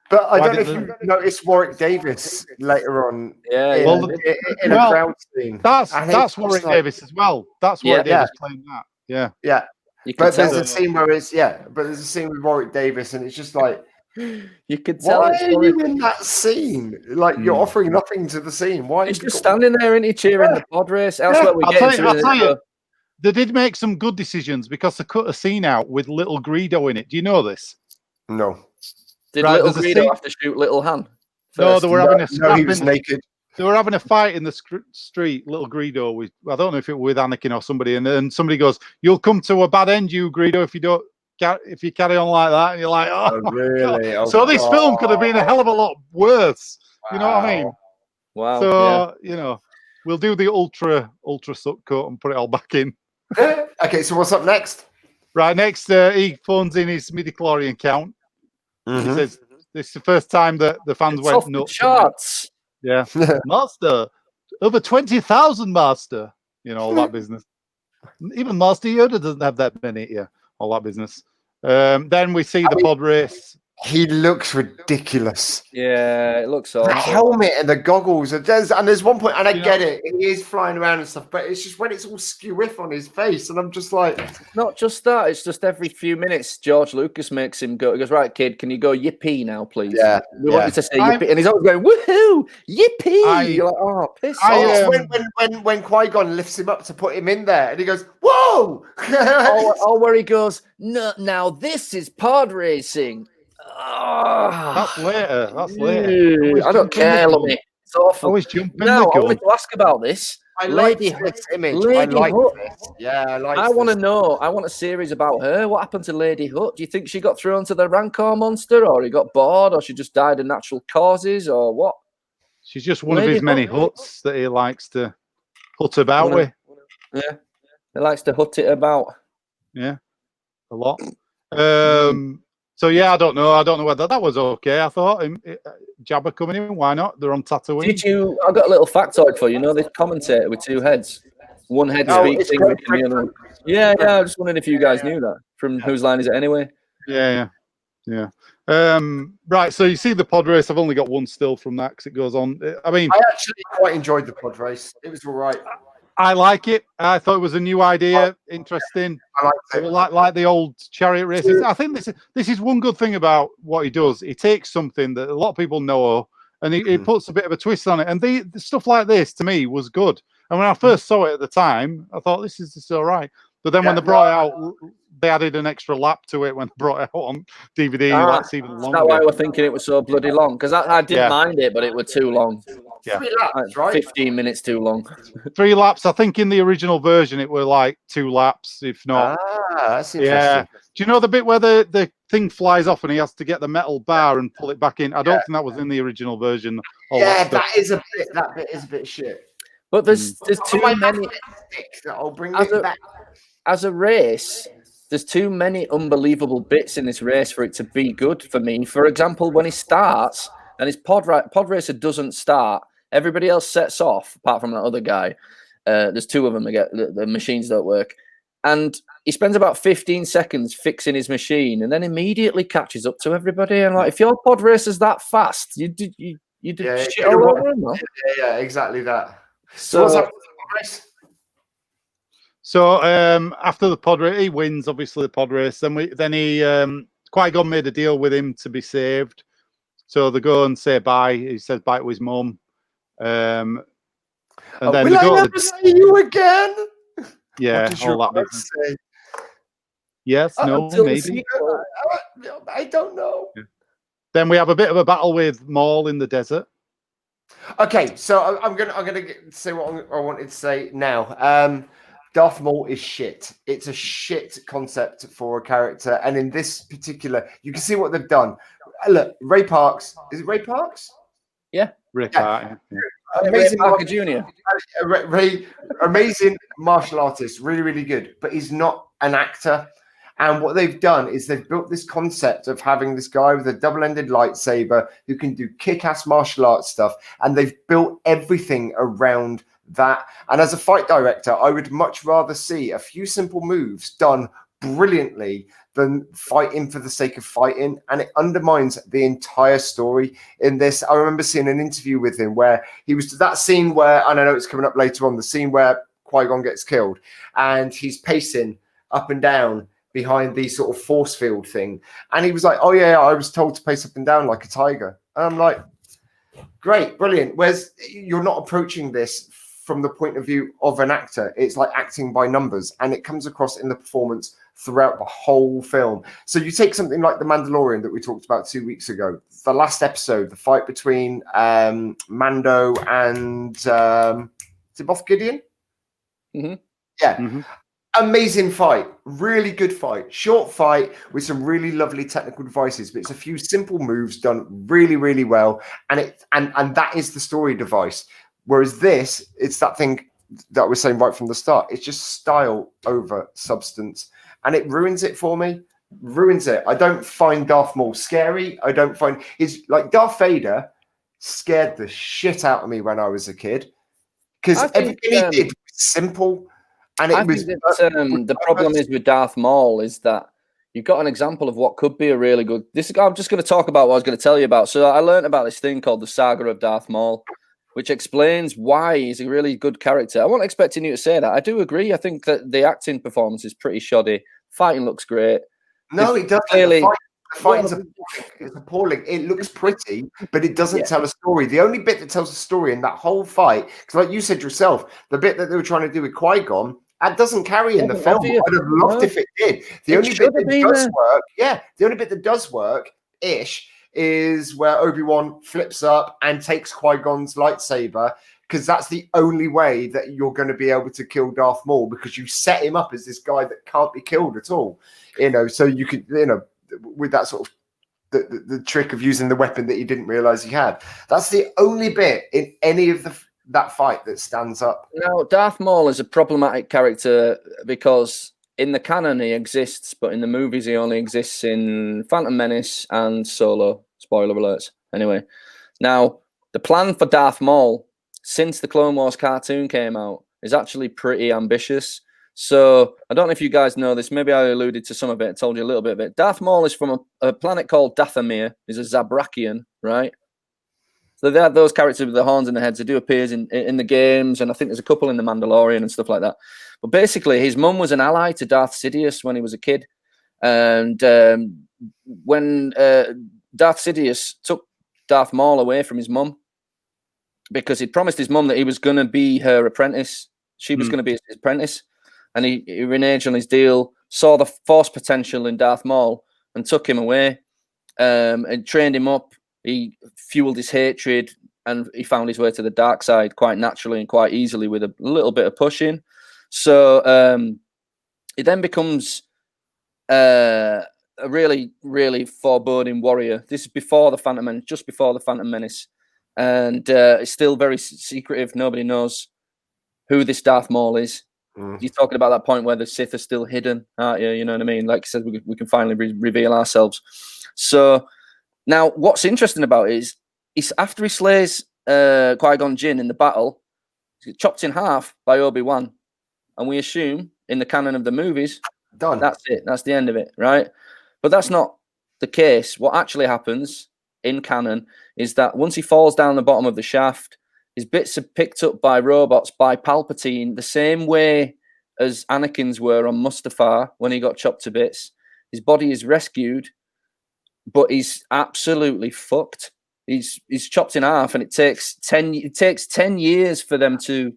but I don't know if you noticed Warwick Davis later on. In a crowd scene. That's Warwick Davis as well. That's Warwick Davis playing that. Yeah. But there's a scene where there's a scene with Warwick Davis, and it's just like, you could tell. Why are you in that scene? Like you're offering nothing to the scene. Why? He's just standing there and cheering the pod race. Elsewhere we get into it. They did make some good decisions because they cut a scene out with little Greedo in it. Do you know this? No. Did little Greedo have to shoot little Han? No, they were having he was naked. They were having a fight in the street. Little Greedo with, I don't know if it was with Anakin or somebody, and then somebody goes, "You'll come to a bad end, you Greedo, if you carry on like that." And you're like, "Oh, really?" Oh, so this film could have been a hell of a lot worse. Wow. You know what I mean? Wow. So we'll do the ultra suck cut and put it all back in. Okay, so what's up next? Right, next he phones in his midi-chlorian count. He says this is the first time that the fans went nuts. Charts. Yeah. Master, over 20,000, Master. You know, all that business. Even Master Yoda doesn't have that many. Yeah, all that business. Then we see the pod race. He looks ridiculous. Yeah, it looks The awful. helmet and the goggles. And there's one point, and I get it, he is flying around and stuff, but it's just when it's all skew-whiff on his face, and I'm just like... Not just that, it's just every few minutes, George Lucas makes him go. He goes, right, kid, can you go yippee now, please? Yeah. We want you to say yippee. And he's always going, woohoo, yippee. You're like, oh, piss off. When Qui-Gon lifts him up to put him in there, and he goes, whoa! or where he goes, no, now this is pod racing. That's later. I don't care, Lummy. It's awful. Always jumping. Now, I wanted to ask about this. I Lady like this image. Lady I like Hutt. this. Yeah, I like I want to know. I want a series about her. What happened to Lady Hutt? Do you think she got thrown to the Rancor monster, or he got bored, or she just died of natural causes, or what? She's just one of his many huts that he likes to hut about with. Yeah, he likes to hut it about. Yeah, a lot. So yeah, I don't know. I don't know whether that was okay. I thought Jabba coming in. Why not? They're on Tatooine. Did you? I got a little factoid for you. You know this commentator with two heads. One head speaks English and the other one. Yeah. I just wondered if you guys knew that. From Whose Line Is It Anyway? Yeah. Right. So you see the pod race. I've only got one still from that because it goes on. I mean, I actually quite enjoyed the pod race. It was all right. I like it. I thought it was a new idea, interesting. I liked it. Like the old chariot races. I think this is one good thing about what he does. He takes something that a lot of people know and he puts a bit of a twist on it. And the stuff like this to me was good. And when I first saw it at the time, I thought this is all right. But then when they brought it out, they added an extra lap to it when they brought it out on DVD. That's even longer. That's why we're thinking it was so bloody long. Because I didn't mind it, but it was too long. Yeah. 3 laps, right? 15 minutes too long. 3 laps. I think in the original version it were like 2 laps, if not. That's interesting. Yeah. Do you know the bit where the thing flies off and he has to get the metal bar and pull it back in? I don't think that was in the original version. That bit is a bit shit. But there's too many. I'll bring it back. As a race, there's too many unbelievable bits in this race for it to be good for me. For example, when he starts and his pod racer doesn't start, everybody else sets off apart from that other guy. There's 2 of them. The machines don't work, and he spends about 15 seconds fixing his machine, and then immediately catches up to everybody. And like, if your pod racer's that fast, you did shit all over him. Yeah, exactly that. So what's happened to the pod race? So after the pod race, he wins obviously the pod race. Then Qui-Gon made a deal with him to be saved. So they go and say bye. He says bye to his mum. And then will I never see you again? Yeah, all that business. Say? Yes, no, maybe. I don't know. Yeah. Then we have a bit of a battle with Maul in the desert. Okay, so I'm gonna say what I wanted to say now. Darth Maul is shit. It's a shit concept for a character, and in this particular, you can see what they've done. Look, Ray Parks. Is it Ray Parks? Yeah, Ray Parks. Yeah. Amazing Parker Jr. Ray, amazing martial artist, really, really good, but he's not an actor. And what they've done is they've built this concept of having this guy with a double-ended lightsaber who can do kick-ass martial arts stuff, and they've built everything around that. And as a fight director, I would much rather see a few simple moves done brilliantly than fighting for the sake of fighting, and it undermines the entire story in this. I remember seeing an interview with him where he was that scene where, and I know it's coming up later on, the scene where Qui-Gon gets killed and he's pacing up and down behind the sort of force field thing, and he was like, oh yeah, I was told to pace up and down like a tiger. And I'm like, great, brilliant. Whereas you're not approaching this from the point of view of an actor. It's like acting by numbers, and it comes across in the performance throughout the whole film. So you take something like The Mandalorian that we talked about 2 weeks ago, the last episode, the fight between Mando and is it Moff Gideon? Mm-hmm. Yeah. Mm-hmm. Amazing fight, really good fight, short fight with some really lovely technical devices, but it's a few simple moves done really, really well, and that is the story device. Whereas this, it's that thing that I was saying right from the start. It's just style over substance, and it ruins it for me. Ruins it. I don't find Darth Maul scary. I don't find he's like Darth Vader scared the shit out of me when I was a kid because everything he did was simple. And it was the problem is with Darth Maul is that you've got an example of what could be a really good. I'm just going to talk about what I was going to tell you about. So I learned about this thing called the Saga of Darth Maul, which explains why he's a really good character. I wasn't expecting you to say that. I do agree. I think that the acting performance is pretty shoddy. Fighting looks great. No, it doesn't. Clearly, the fighting's it's appalling. It looks pretty, but it doesn't tell a story. The only bit that tells a story in that whole fight, because like you said yourself, the bit that they were trying to do with Qui-Gon, that doesn't carry in the film. I'd have loved if it did. The only bit that does work, the only bit that does work-ish is where Obi-Wan flips up and takes Qui-Gon's lightsaber, because that's the only way that you're going to be able to kill Darth Maul, because you set him up as this guy that can't be killed at all. So you could, with that sort of the trick of using the weapon that he didn't realize he had. That's the only bit in any of that fight that stands up. Now, Darth Maul is a problematic character because in the canon he exists, but in the movies he only exists in Phantom Menace and Solo. Spoiler alerts. Anyway, now the plan for Darth Maul since the Clone Wars cartoon came out is actually pretty ambitious. So I don't know if you guys know this. Maybe I alluded to some of it. I told you a little bit of it. Darth Maul is from a planet called Dathomir. He's a Zabrakian, right? So they have those characters with the horns and the heads. They do appear in the games, and I think there's a couple in the Mandalorian and stuff like that. But basically, his mum was an ally to Darth Sidious when he was a kid. And when Darth Sidious took Darth Maul away from his mum, because he'd promised his mum that he was going to be her apprentice. She was going to be his apprentice. And he reneged on his deal, saw the force potential in Darth Maul and took him away and trained him up. He fueled his hatred and he found his way to the dark side quite naturally and quite easily with a little bit of pushing. So he then becomes a really, really foreboding warrior. This is before the Phantom Menace, just before the Phantom Menace. And it's still very secretive. Nobody knows who this Darth Maul is. You're talking about that point where the Sith are still hidden, aren't you? You know what I mean? Like I said, we can finally reveal ourselves. So now what's interesting about it is after he slays Qui-Gon Jinn in the battle, he's chopped in half by Obi-Wan. And we assume in the canon of the movies, done. That's it. That's the end of it, right? But that's not the case. What actually happens in canon is that once he falls down the bottom of the shaft, his bits are picked up by robots, by Palpatine, the same way as Anakin's were on Mustafar when he got chopped to bits. His body is rescued, but he's absolutely fucked. He's chopped in half, and it takes 10 years for them for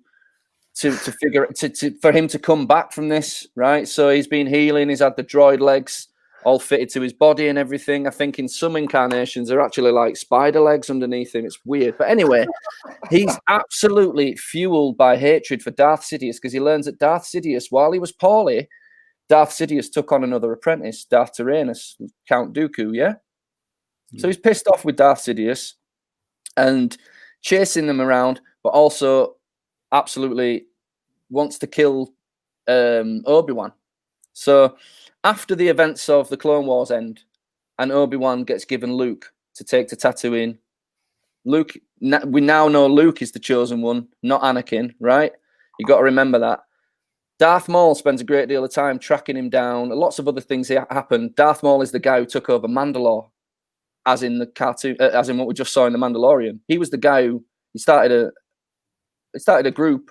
him to come back from this, right? So he's been healing. He's had the droid legs all fitted to his body and everything. I think in some incarnations they're actually like spider legs underneath him. It's weird. But anyway, he's absolutely fueled by hatred for Darth Sidious because he learns that Darth Sidious, while he was poorly, Darth Sidious took on another apprentice, Darth Tyrannus, Count Dooku, yeah? So he's pissed off with Darth Sidious and chasing them around, but also absolutely wants to kill Obi-Wan. So after the events of the Clone Wars end, and Obi-Wan gets given Luke to take to Tatooine, we now know Luke is the chosen one, not Anakin, right? You got to remember that. Darth Maul spends a great deal of time tracking him down. Lots of other things happen. Darth Maul is the guy who took over Mandalore, as in the cartoon, as in what we just saw in The Mandalorian. He was the guy who started a group,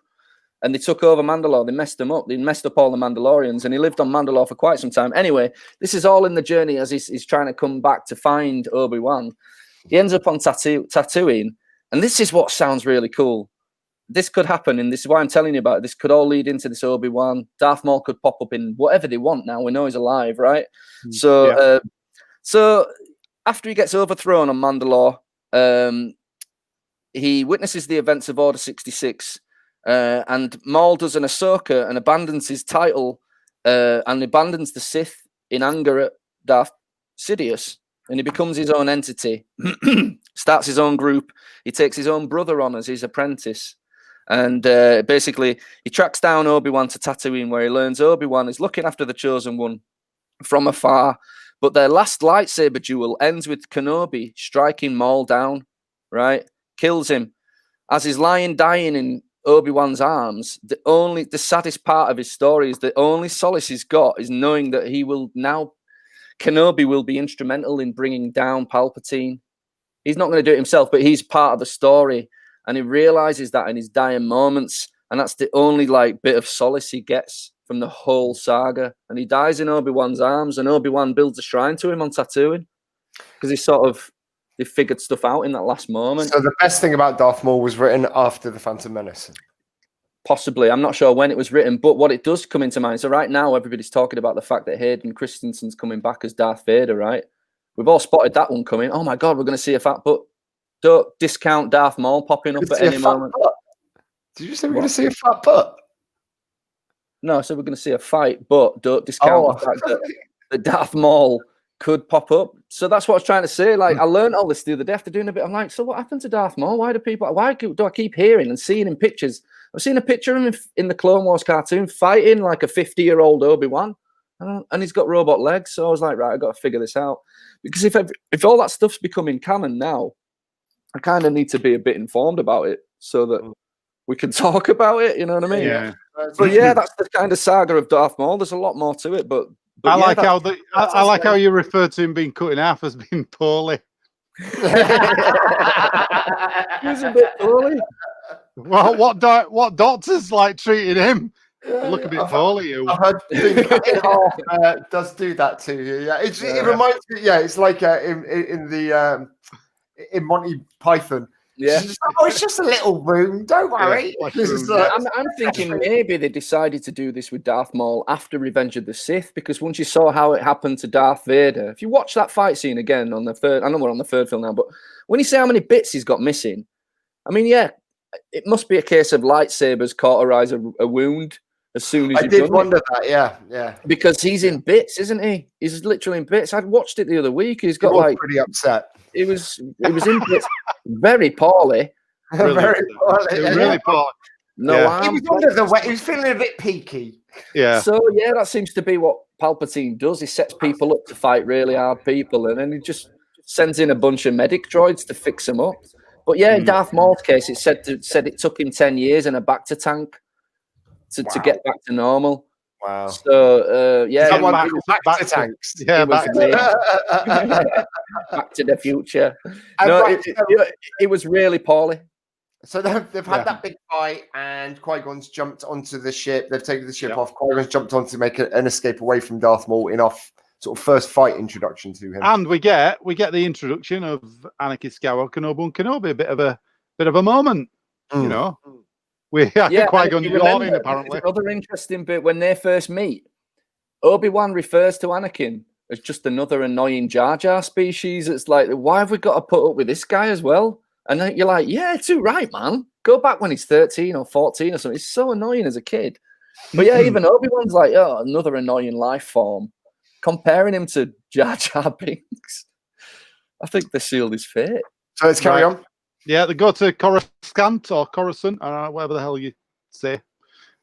and they took over Mandalore. They messed them up. They messed up all the Mandalorians, and he lived on Mandalore for quite some time. Anyway, this is all in the journey as he's trying to come back to find Obi-Wan. He ends up on Tatooine, and this is what sounds really cool. This could happen, and this is why I'm telling you about it. This could all lead into this Obi-Wan. Darth Maul could pop up in whatever they want now. We know he's alive, right? So after he gets overthrown on Mandalore, he witnesses the events of Order 66, and Maul does an Ahsoka and abandons his title and abandons the Sith in anger at Darth Sidious, and he becomes his own entity, starts his own group. He takes his own brother on as his apprentice, and basically he tracks down Obi-Wan to Tatooine, where he learns Obi-Wan is looking after the Chosen One from afar. But their last lightsaber duel ends with Kenobi striking Maul down, right? Kills him. As he's lying dying in Obi-Wan's arms, the saddest part of his story is the only solace he's got is knowing that he will now Kenobi will be instrumental in bringing down Palpatine. He's not going to do it himself, but he's part of the story, and he realizes that in his dying moments, and that's the only like bit of solace he gets from the whole saga. And he dies in Obi-Wan's arms, and Obi-Wan builds a shrine to him on Tatooine because they figured stuff out in that last moment. So the best thing about Darth Maul was written after the Phantom Menace. Possibly. I'm not sure when it was written, but what it does come into mind. So right now, everybody's talking about the fact that Hayden Christensen's coming back as Darth Vader, right? We've all spotted that one coming. Oh my God, we're going to see a fat butt. Don't discount Darth Maul popping up at any moment. Butt. Did you say we're going to see a fat butt? No, so we're going to see a fight, but don't discount the fact that Darth Maul could pop up. So that's what I was trying to say. Like, I learned all this the other day after doing a bit. I'm like, so what happened to Darth Maul? Why do I keep hearing and seeing in pictures? I've seen a picture of him in the Clone Wars cartoon fighting like a 50-year-old Obi-Wan, and he's got robot legs. So I was like, right, I've got to figure this out. Because if all that stuff's becoming canon now, I kind of need to be a bit informed about it so that we can talk about it. You know what I mean? Yeah. But yeah, that's the kind of saga of Darth Maul. There's a lot more to it, but I like how you refer to him being cut in half as being poorly. He's a bit poorly. Well, what doctors like treating him? Look a bit poorly. You. I've heard being cut in half does do that to you. Yeah, it reminds me. Yeah, it's like in Monty Python. Yeah. It's just a little room. Don't worry. Yeah, I'm thinking maybe they decided to do this with Darth Maul after Revenge of the Sith, because once you saw how it happened to Darth Vader, if you watch that fight scene again on the third, I know we're on the third film now, but when you see how many bits he's got missing, I mean, yeah, it must be a case of lightsabers cauterize a wound as soon as I did wonder that. Yeah. Because he's in bits, isn't he? He's literally in bits. I'd watched it the other week. He's got pretty upset. It was in bits very poorly. Very poorly. Really poorly. No arm. He was under the wet. He was feeling a bit peaky. Yeah. So yeah, that seems to be what Palpatine does. He sets people up to fight really hard people, and then he just sends in a bunch of medic droids to fix them up. But yeah, in Darth Maul's case, it said it took him 10 years and a Bacta tank to get back to normal. Wow. So yeah, back to tanks. Yeah, back to the future. No, it was really poorly. So they've had that big fight, and Qui-Gon's jumped onto the ship. They've taken the ship off. Qui-Gon's jumped on to make an escape away from Darth Maul in our sort of first fight introduction to him. And we get the introduction of Anakin Skywalker and Obi-Wan Kenobi, a bit of a moment, you know. Qui-Gon yawning, apparently. Another interesting bit, when they first meet, Obi-Wan refers to Anakin as just another annoying Jar Jar species. It's like, why have we got to put up with this guy as well? And then you're like, yeah, too right, man. Go back when he's 13 or 14 or something. It's so annoying as a kid. But yeah, even Obi-Wan's like, oh, another annoying life form. Comparing him to Jar Jar Binks, I think they sealed his fate. So let's carry on. Yeah, they go to Coruscant or Coruscant, whatever the hell you say.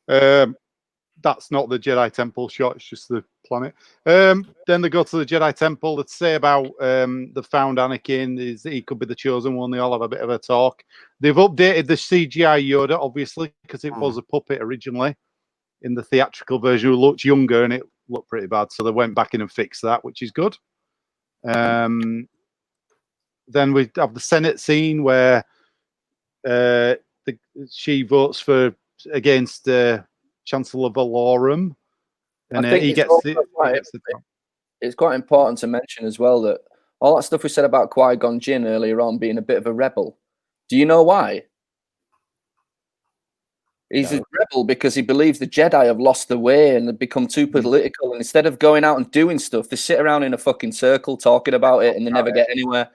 That's not the Jedi Temple shot, it's just the planet. Then they go to the Jedi Temple. Let's say about the found Anakin, he could be the chosen one. They all have a bit of a talk. They've updated the CGI Yoda, obviously, because it was a puppet originally in the theatrical version who looked younger and it looked pretty bad. So they went back in and fixed that, which is good. Then we have the Senate scene where she votes against Chancellor Valorum, and he gets it's quite important to mention as well that all that stuff we said about Qui-Gon Jinn earlier on being a bit of a rebel. Do you know why? He's a rebel because he believes the Jedi have lost the way and have become too political. And instead of going out and doing stuff, they sit around in a fucking circle talking about it and they never get anywhere.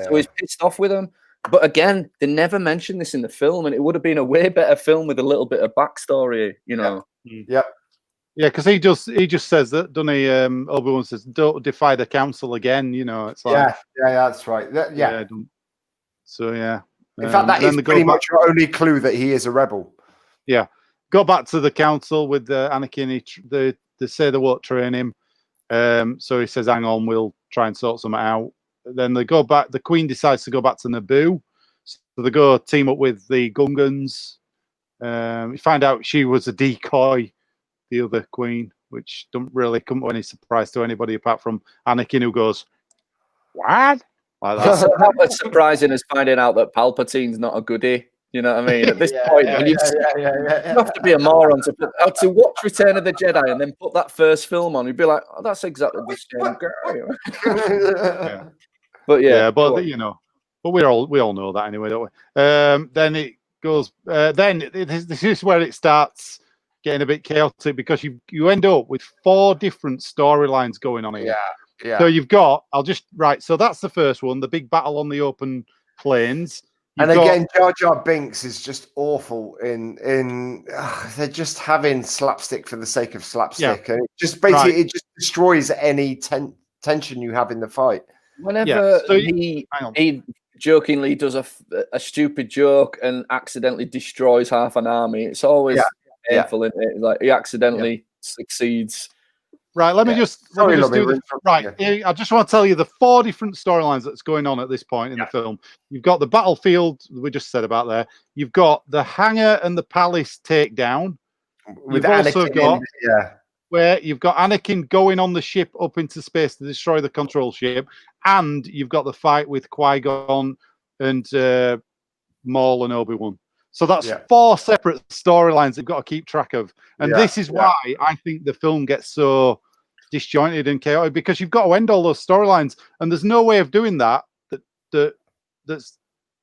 So he's pissed off with them. But again, they never mentioned this in the film, and it would have been a way better film with a little bit of backstory, you know. Yeah, because he just says that, doesn't he? Obi-Wan says, "Don't defy the council again." You know, it's like that's right. So yeah. In fact, that is pretty much your only clue that he is a rebel. Yeah, go back to the council with Anakin. They say they won't train him, so he says, "Hang on, we'll try and sort something out." Then they go back. The Queen decides to go back to Naboo, so they go team up with the Gungans. You find out she was a decoy, the other Queen. which don't really come to any surprise to anybody apart from Anakin, who goes, "What?" Like that. It's not as surprising as finding out that Palpatine's not a goodie. You know what I mean? At this point, when you have to be a moron to watch Return of the Jedi and then put that first film on, you'd be like, "Oh, that's exactly the same guy." But but we all know that anyway, don't we? Then it goes. This is where it starts getting a bit chaotic because you end up with 4 different storylines going on here. Yeah. So you've got. So that's the first one, the big battle on the open plains. Again, Jar Jar Binks is just awful they're just having slapstick for the sake of slapstick. And it just basically it just destroys any tension you have in the fight. Whenever he jokingly does a stupid joke and accidentally destroys half an army, it's always painful, isn't it? Like he accidentally succeeds. Right, let me just do this. Right, I just want to tell you the 4 different storylines that's going on at this point in the film. You've got the battlefield we just said about there. You've got the hangar and the palace takedown. You've also got where you've got Anakin going on the ship up into space to destroy the control ship, and you've got the fight with Qui-Gon and Maul and Obi-Wan. So that's 4 separate storylines you've got to keep track of. And this is why I think the film gets so disjointed and chaotic, because you've got to end all those storylines. And there's no way of doing that's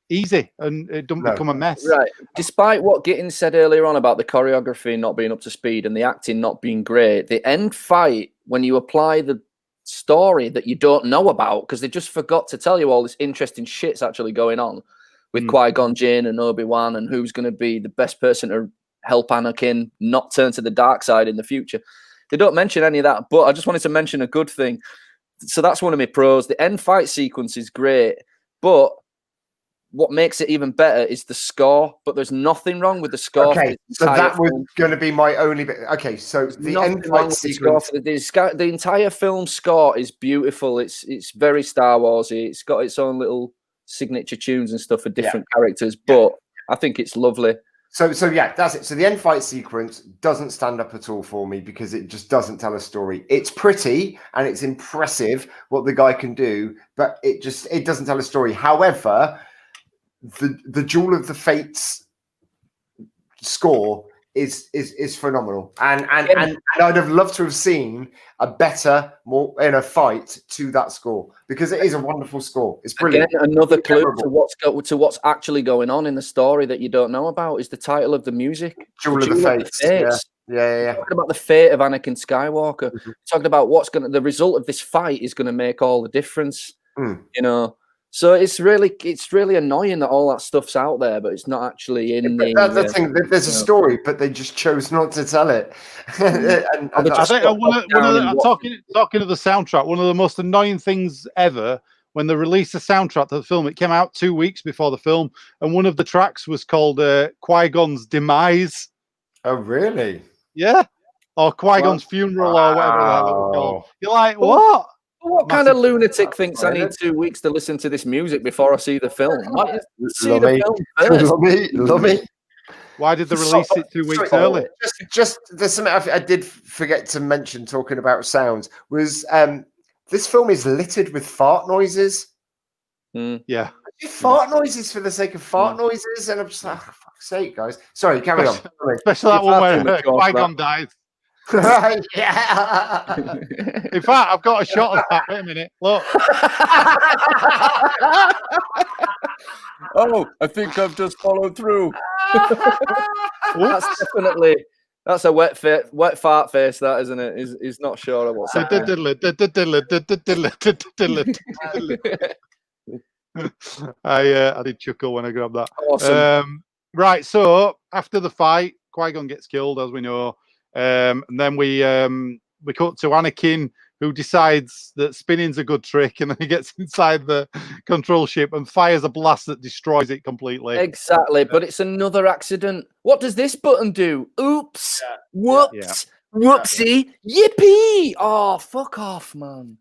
easy and it doesn't become a mess. Right. Despite what Gittins said earlier on about the choreography not being up to speed and the acting not being great, the end fight, when you apply the story that you don't know about, because they just forgot to tell you all this interesting shit's actually going on with Qui-Gon Jinn and Obi-Wan and who's going to be the best person to help Anakin not turn to the dark side in the future. They don't mention any of that, but I just wanted to mention a good thing. So that's one of my pros. The end fight sequence is great, but what makes it even better is the score. But there's nothing wrong with the score. Okay, so that was going to be my only bit. Okay, so the end fight sequence. The entire film score is beautiful. It's very Star Warsy. It's got its own little signature tunes and stuff for different characters, but I think it's lovely. So that's it. So the end fight sequence doesn't stand up at all for me because it just doesn't tell a story. It's pretty and it's impressive what the guy can do, but it doesn't tell a story. However, the Duel of the Fates score is phenomenal, and I'd have loved to have seen a better, more in a fight to that score because it is a wonderful score. It's brilliant. Again, another clue to what's actually going on in the story that you don't know about is the title of the music. Duel of the Fates. Yeah. Talking about the fate of Anakin Skywalker. Talking about the result of this fight is going to make all the difference. You know. So it's really annoying that all that stuff's out there, but it's not actually in the. That's the thing. There's a story, but they just chose not to tell it. Talking of the soundtrack, one of the most annoying things ever when they released the soundtrack to the film. It came out 2 weeks before the film, and one of the tracks was called Qui-Gon's Demise. Oh, really? Yeah, or Qui-Gon's Funeral, or whatever that was called. You're like, what? What kind of lunatic thinks I need 2 weeks to listen to this music before I see the film? See the film first. Love me. Why did they release it 2 weeks early? Just there's something I did forget to mention talking about sounds was this film is littered with fart noises. Yeah. Fart noises for the sake of fart noises, and I'm just like, oh, for fuck's sake, guys. Sorry, carry on. Especially that one where Qui-Gon dies. Yeah. In fact, I've got a shot of that. Wait a minute. Look. Oh, I think I've just followed through. That's a wet fart face, that, isn't it? He's not sure of what's happening. I did chuckle when I grabbed that. Awesome. Right, so after the fight, Qui-Gon gets killed, as we know. And then we cut to Anakin, who decides that spinning's a good trick, and then he gets inside the control ship and fires a blast that destroys it completely. Exactly, but it's another accident. What does this button do? Oops! Whoops! Whoopsie! Yippee! Oh, fuck off, man.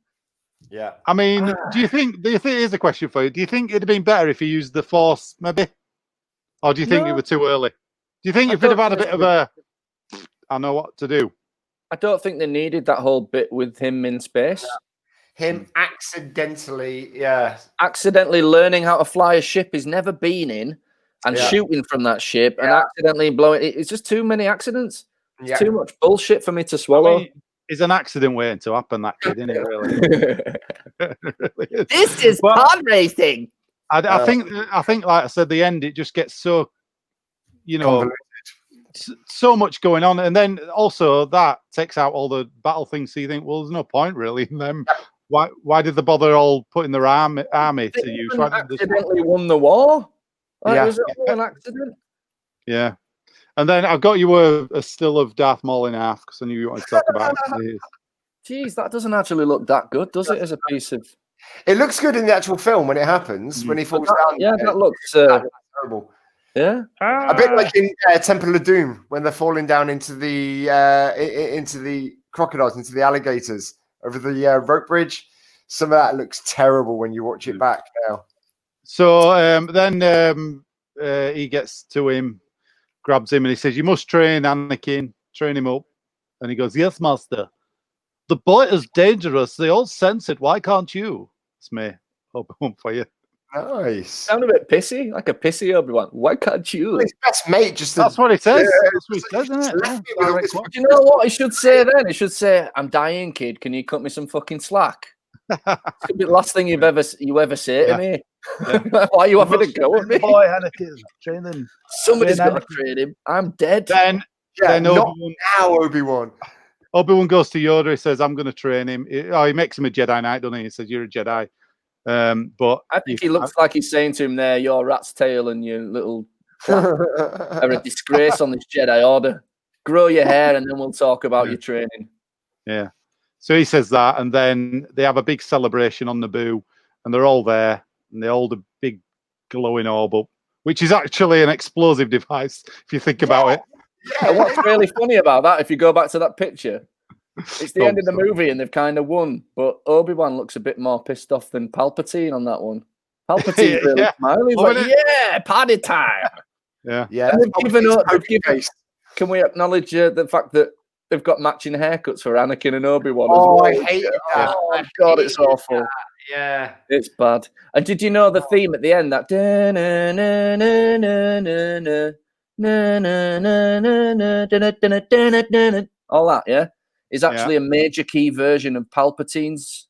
Yeah. I mean, do you think? Here's a question for you. Do you think it'd have been better if he used the Force, maybe, or do you think it was too early? Do you think if he'd have had a bit of a I know what to do? I don't think they needed that whole bit with him in space. Him accidentally learning how to fly a ship he's never been in and shooting from that ship and accidentally blowing it. It's just too many accidents. It's too much bullshit for me to swallow. I mean, it's an accident waiting to happen, that kid, isn't it, really? This is pod racing. I think, like I said, the end, it just gets so, so much going on. And then also that takes out all the battle things. So you think, well, there's no point really in them. Why did they bother all putting their army to use? Why accidentally won the war? Was it all an accident? Yeah. And then I've got you a still of Darth Maul in half because I knew you wanted to talk about it. Jeez, that doesn't actually look that good, does it? As a piece of, it looks good in the actual film when it happens when he falls down. Yeah, that looks terrible. Yeah, a bit like in Temple of Doom when they're falling down into the crocodiles, into the alligators over the rope bridge. Some of that looks terrible when you watch it back now. So then he gets to him, grabs him, and he says, "You must train Anakin, train him up." And he goes, "Yes, master. The boy is dangerous. They all sense it. Why can't you?" It's me. Obi-Wan for you. Nice. Sound a bit pissy, like a pissy Obi-Wan. Why can't you? His best mate just. That's what he says. That's what he says, isn't it? Do you know what he should say then? He should say, "I'm dying, kid. Can you cut me some fucking slack?" It's gonna be the last thing you ever say to me. Why are you having a go at me? Boy, Anakin, train him. Somebody's got to train him. I'm dead. Then Obi-Wan. Obi-Wan goes to Yoda. He says, "I'm going to train him." He makes him a Jedi Knight, doesn't he? He says, "You're a Jedi." But I think he looks like he's saying to him there, "Your rat's tail and your little are a disgrace on this Jedi Order. Grow your hair and then we'll talk about your training." Yeah. So he says that, and then they have a big celebration on Naboo, and they're all there, and they hold a big glowing orb up, which is actually an explosive device, if you think about it. Yeah, what's really funny about that, if you go back to that picture, it's the end of the movie and they've kind of won, but Obi-Wan looks a bit more pissed off than Palpatine on that one. Palpatine's really smiling. He's like, "Yeah, party time." Yeah. Can we acknowledge the fact that they've got matching haircuts for Anakin and Obi-Wan as well? I hated that. Oh, God, it's awful. That. Yeah. It's bad. And did you know the theme at the end, that all that, is actually a major key version of Palpatine's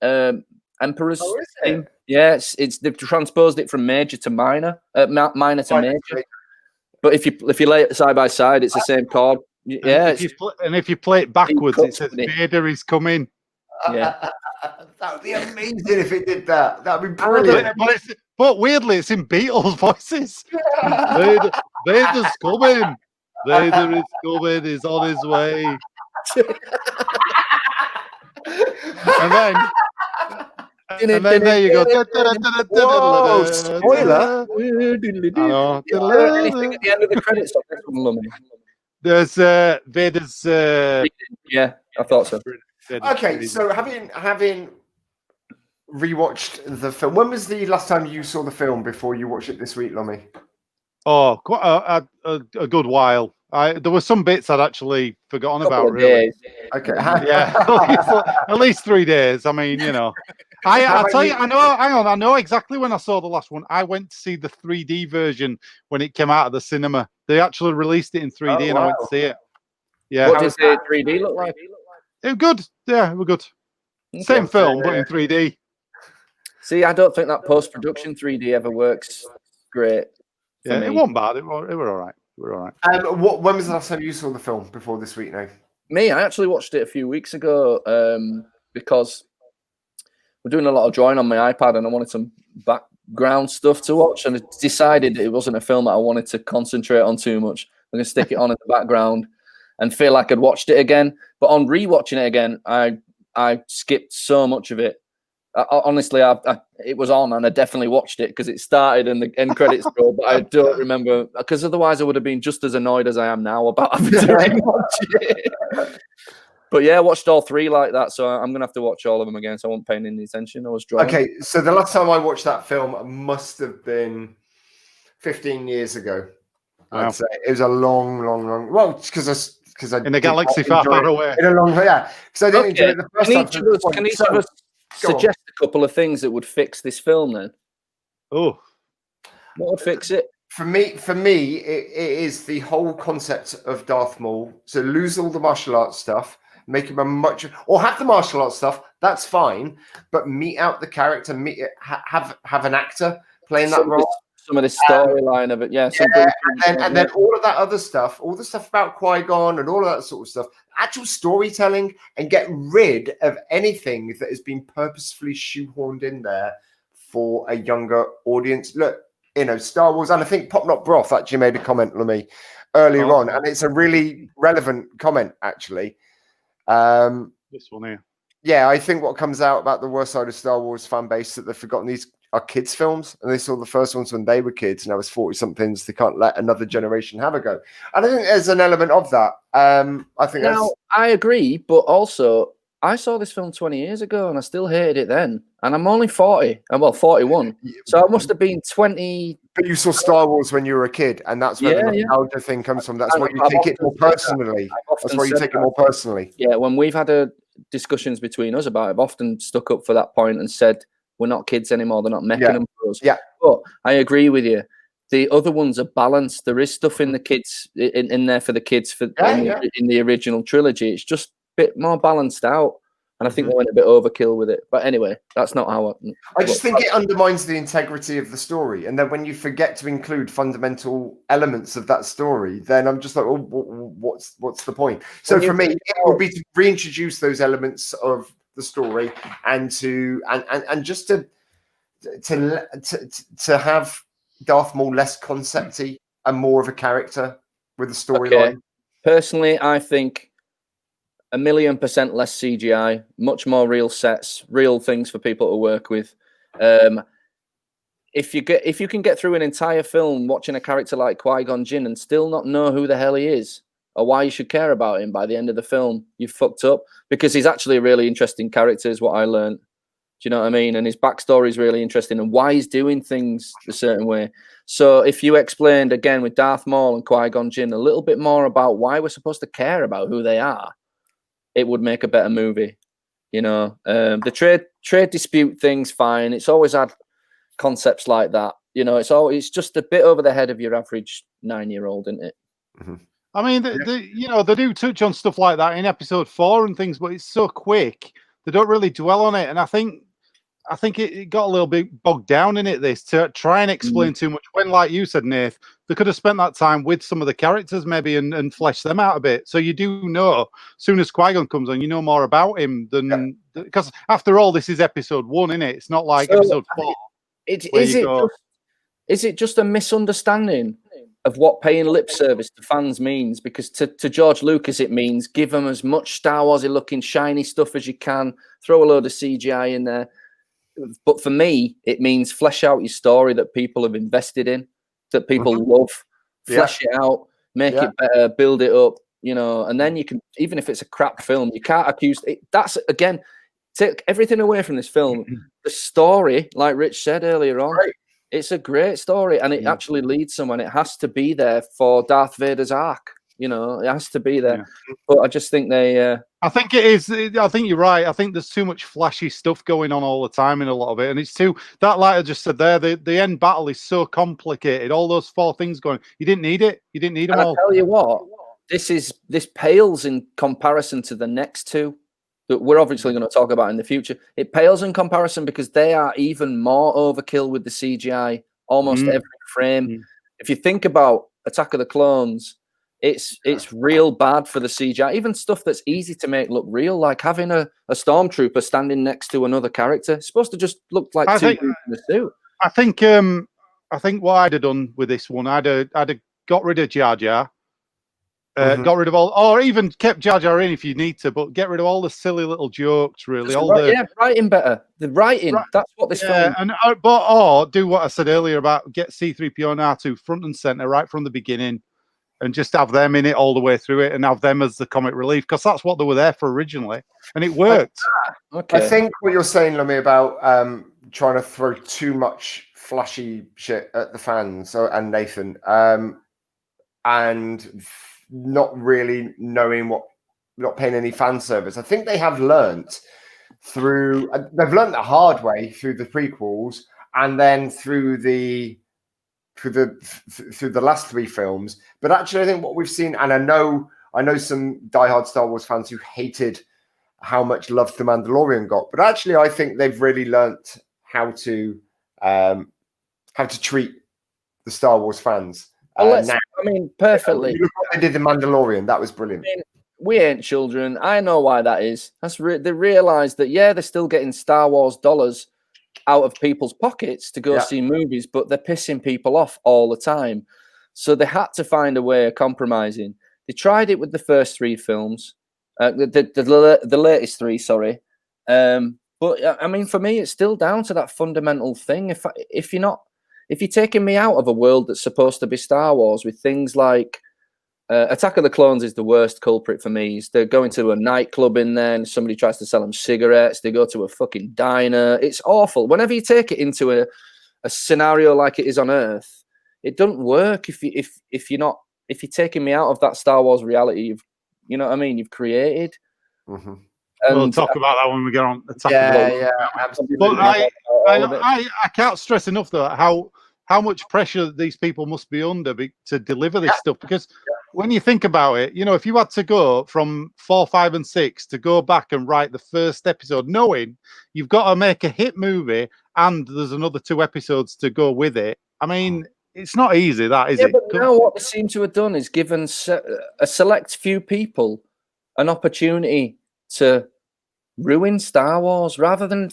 Emperor's theme. Yes, they've transposed it from major to minor, minor to major. But if you lay it side by side, it's the same chord. Yeah, and if you play it backwards, it says Vader is coming. Yeah, that would be amazing if it did that. That would be brilliant. But weirdly, it's in Beatles voices. Vader's coming. Vader is coming. He's on his way. And then there you go. Whoa, spoiler. Anything at the end of the credits of this one, Lummy? There's Vader's. Yeah, I thought so. Okay, so having rewatched the film, when was the last time you saw the film before you watched it this week, Lummy? Oh, quite a good while. There were some bits I'd actually forgotten about. Really. Okay. Yeah, at least 3 days. I mean, I tell you, I know. Hang on, I know exactly when I saw the last one. I went to see the 3D version when it came out of the cinema. They actually released it in 3D, and I went to see it. Yeah. What does the 3D look like? It was good. Yeah, it was good. Okay. Same film, but in 3D. See, I don't think that post-production 3D ever works great. Yeah, it wasn't bad. It were all right. We're all right. When was the last time you saw the film before this week now? Me, I actually watched it a few weeks ago because we're doing a lot of drawing on my iPad and I wanted some background stuff to watch, and I decided it wasn't a film that I wanted to concentrate on too much. I'm going to stick it on in the background and feel like I'd watched it again. But on rewatching it again, I skipped so much of it. Honestly, it was on and I definitely watched it because it started and the end credits roll, but I don't remember, because otherwise I would have been just as annoyed as I am now about having to rewatch it. But yeah, I watched all 3 like that, so I'm going to have to watch all of them again, so I wasn't paying any attention. I was drawing. Okay, so the last time I watched that film must have been 15 years ago. Wow. I'd say it was a long. Well, because because I in a galaxy far, far away. In a long way, yeah. Because I didn't enjoy it the first time. Can each of us suggest a couple of things that would fix this film then? Oh, what would fix it? For me, it is the whole concept of Darth Maul. So lose all the martial arts stuff, make him or have the martial arts stuff. That's fine, but meet out the character. Have an actor playing that role. Some of the storyline of it, and then all of that other stuff, all the stuff about Qui-Gon and all of that sort of stuff, actual storytelling, and get rid of anything that has been purposefully shoehorned in there for a younger audience. Look, Star Wars, and I think Pop Not Broth actually made a comment on me earlier on, and it's a really relevant comment, actually. This one here. Yeah, I think what comes out about the worst side of Star Wars fan base that they've forgotten these are kids' films, and they saw the first ones when they were kids, and now as 40-somethings, they can't let another generation have a go. And I think there's an element of that. I agree, but also I saw this film 20 years ago, and I still hated it then. And I'm only 40, 41, so I must have been 20. But you saw Star Wars when you were a kid, and that's where the nostalgia thing comes from. That's why you take it more personally. That's why you take it more personally. Yeah, when we've had discussions between us about it, I've often stuck up for that point and said, we're not kids anymore. They're not making them for us. Yeah. But I agree with you. The other ones are balanced. There is stuff in the kids in there for the kids in the original trilogy. It's just a bit more balanced out. And I think they went a bit overkill with it. But anyway, that's not how I just think it undermines the integrity of the story. And then when you forget to include fundamental elements of that story, then I'm just like, oh, what's the point? So for me, it would be to reintroduce those elements of the story and just to have Darth Maul less concepty and more of a character with a storyline. Okay. Personally, I think 1,000,000% less CGI, much more real sets, real things for people to work with. If you can get through an entire film watching a character like Qui-Gon Jinn and still not know who the hell he is or why you should care about him by the end of the film, you've fucked up, because he's actually a really interesting character is what I learned. Do you know what I mean? And his backstory is really interesting and why he's doing things a certain way. So if you explained again with Darth Maul and Qui-Gon Jinn a little bit more about why we're supposed to care about who they are, it would make a better movie. The trade dispute thing's fine. It's always had concepts like that. It's just a bit over the head of your average 9-year-old, isn't it? Mm-hmm. I mean, they do touch on stuff like that in episode 4 and things, but it's so quick they don't really dwell on it. And I think it got a little bit bogged down in it. This to try and explain too much. When, like you said, Nath, they could have spent that time with some of the characters maybe and fleshed them out a bit. So you do know, as soon as Qui-Gon comes on, you know more about him than because after all, this is episode 1, isn't it? It's not like episode 4. Is it just a misunderstanding of what paying lip service to fans means? Because to George Lucas, it means give them as much Star Warsy looking shiny stuff as you can, throw a load of CGI in there. But for me, it means flesh out your story that people have invested in, that people love, flesh it out, make it better, build it up, and then you can, even if it's a crap film, you can't accuse it. That's, again, take everything away from this film. The story, like Rich said earlier on, it's a great story, and it actually leads someone. It has to be there for Darth Vader's arc. It has to be there. Yeah. But I just think they... I think it is. I think you're right. I think there's too much flashy stuff going on all the time in a lot of it. And it's too... That, like I just said there, the end battle is so complicated. All those 4 things going... You didn't need it. You didn't need them all. I'll tell you what. This pales in comparison to the next 2 that we're obviously going to talk about in the future. It pales in comparison because they are even more overkill with the CGI almost every frame. If you think about Attack of the Clones, it's real bad for the CGI. Even stuff that's easy to make look real, like having a stormtrooper standing next to another character. It's supposed to just look like two dudes in a suit. I think what I'd have done with this one, I'd have got rid of Jar Jar. Got rid of all, or even kept Jar Jar in if you need to, but get rid of all the silly little jokes, really. Writing better. The writing, that's what this film... Or do what I said earlier about get C-3PO and R2 front and center right from the beginning and just have them in it all the way through it and have them as the comic relief, because that's what they were there for originally, and it worked. I think what you're saying, Lummy, about trying to throw too much flashy shit at the fans and Nathan... and not really knowing not paying any fan service. I think they have learnt they've learnt the hard way through the prequels, and then through the last three films. But actually, I think what we've seen, and I know some diehard Star Wars fans who hated how much love The Mandalorian got, but actually, I think they've really learnt how to treat the Star Wars fans. Now. I mean, perfectly. Look what they did in Mandalorian. That was brilliant. I mean, we ain't children. I know why that is. They realise that, yeah, they're still getting Star Wars dollars out of people's pockets to go see movies, but they're pissing people off all the time. So they had to find a way of compromising. They tried it with the first three films, the latest three, sorry. But I mean, for me, it's still down to that fundamental thing. If you're taking me out of a world that's supposed to be Star Wars with things like Attack of the Clones is the worst culprit for me. They're going to a nightclub in there and somebody tries to sell them cigarettes. They go to a fucking diner. It's awful. Whenever you take it into a scenario like it is on Earth, it doesn't work if you're taking me out of that Star Wars reality you know what I mean, you've created. Mm-hmm. We'll talk about that when we get on Attack of the Clones. Yeah, absolutely. But I can't stress enough though how much pressure these people must be under to deliver this stuff, because when you think about it, you know, if you had to go from 4, 5, and 6 to go back and write the first episode, knowing you've got to make a hit movie and there's another 2 episodes to go with it, I mean, it's not easy, that is it? But now what they seem to have done is given a select few people an opportunity to ruin Star Wars rather than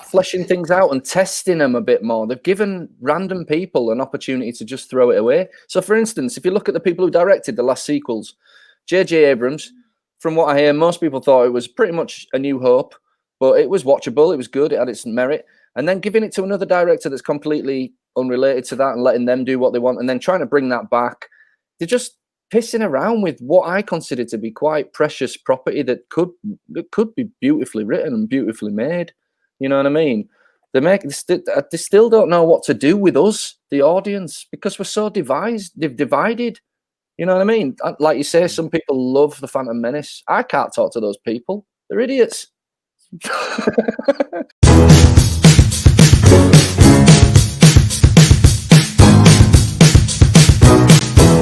fleshing things out and testing them a bit more. They've given random people an opportunity to just throw it away. So, for instance, if you look at the people who directed the last sequels, J.J. Abrams, from what I hear, most people thought it was pretty much A New Hope, but it was watchable, it was good, it had its merit. And then giving it to another director that's completely unrelated to that and letting them do what they want and then trying to bring that back, they're just pissing around with what I consider to be quite precious property that could be beautifully written and beautifully made. You know what I mean? They still don't know what to do with us, the audience, because we're so divided. You know what I mean? Like you say, some people love the Phantom Menace. I can't talk to those people. They're idiots.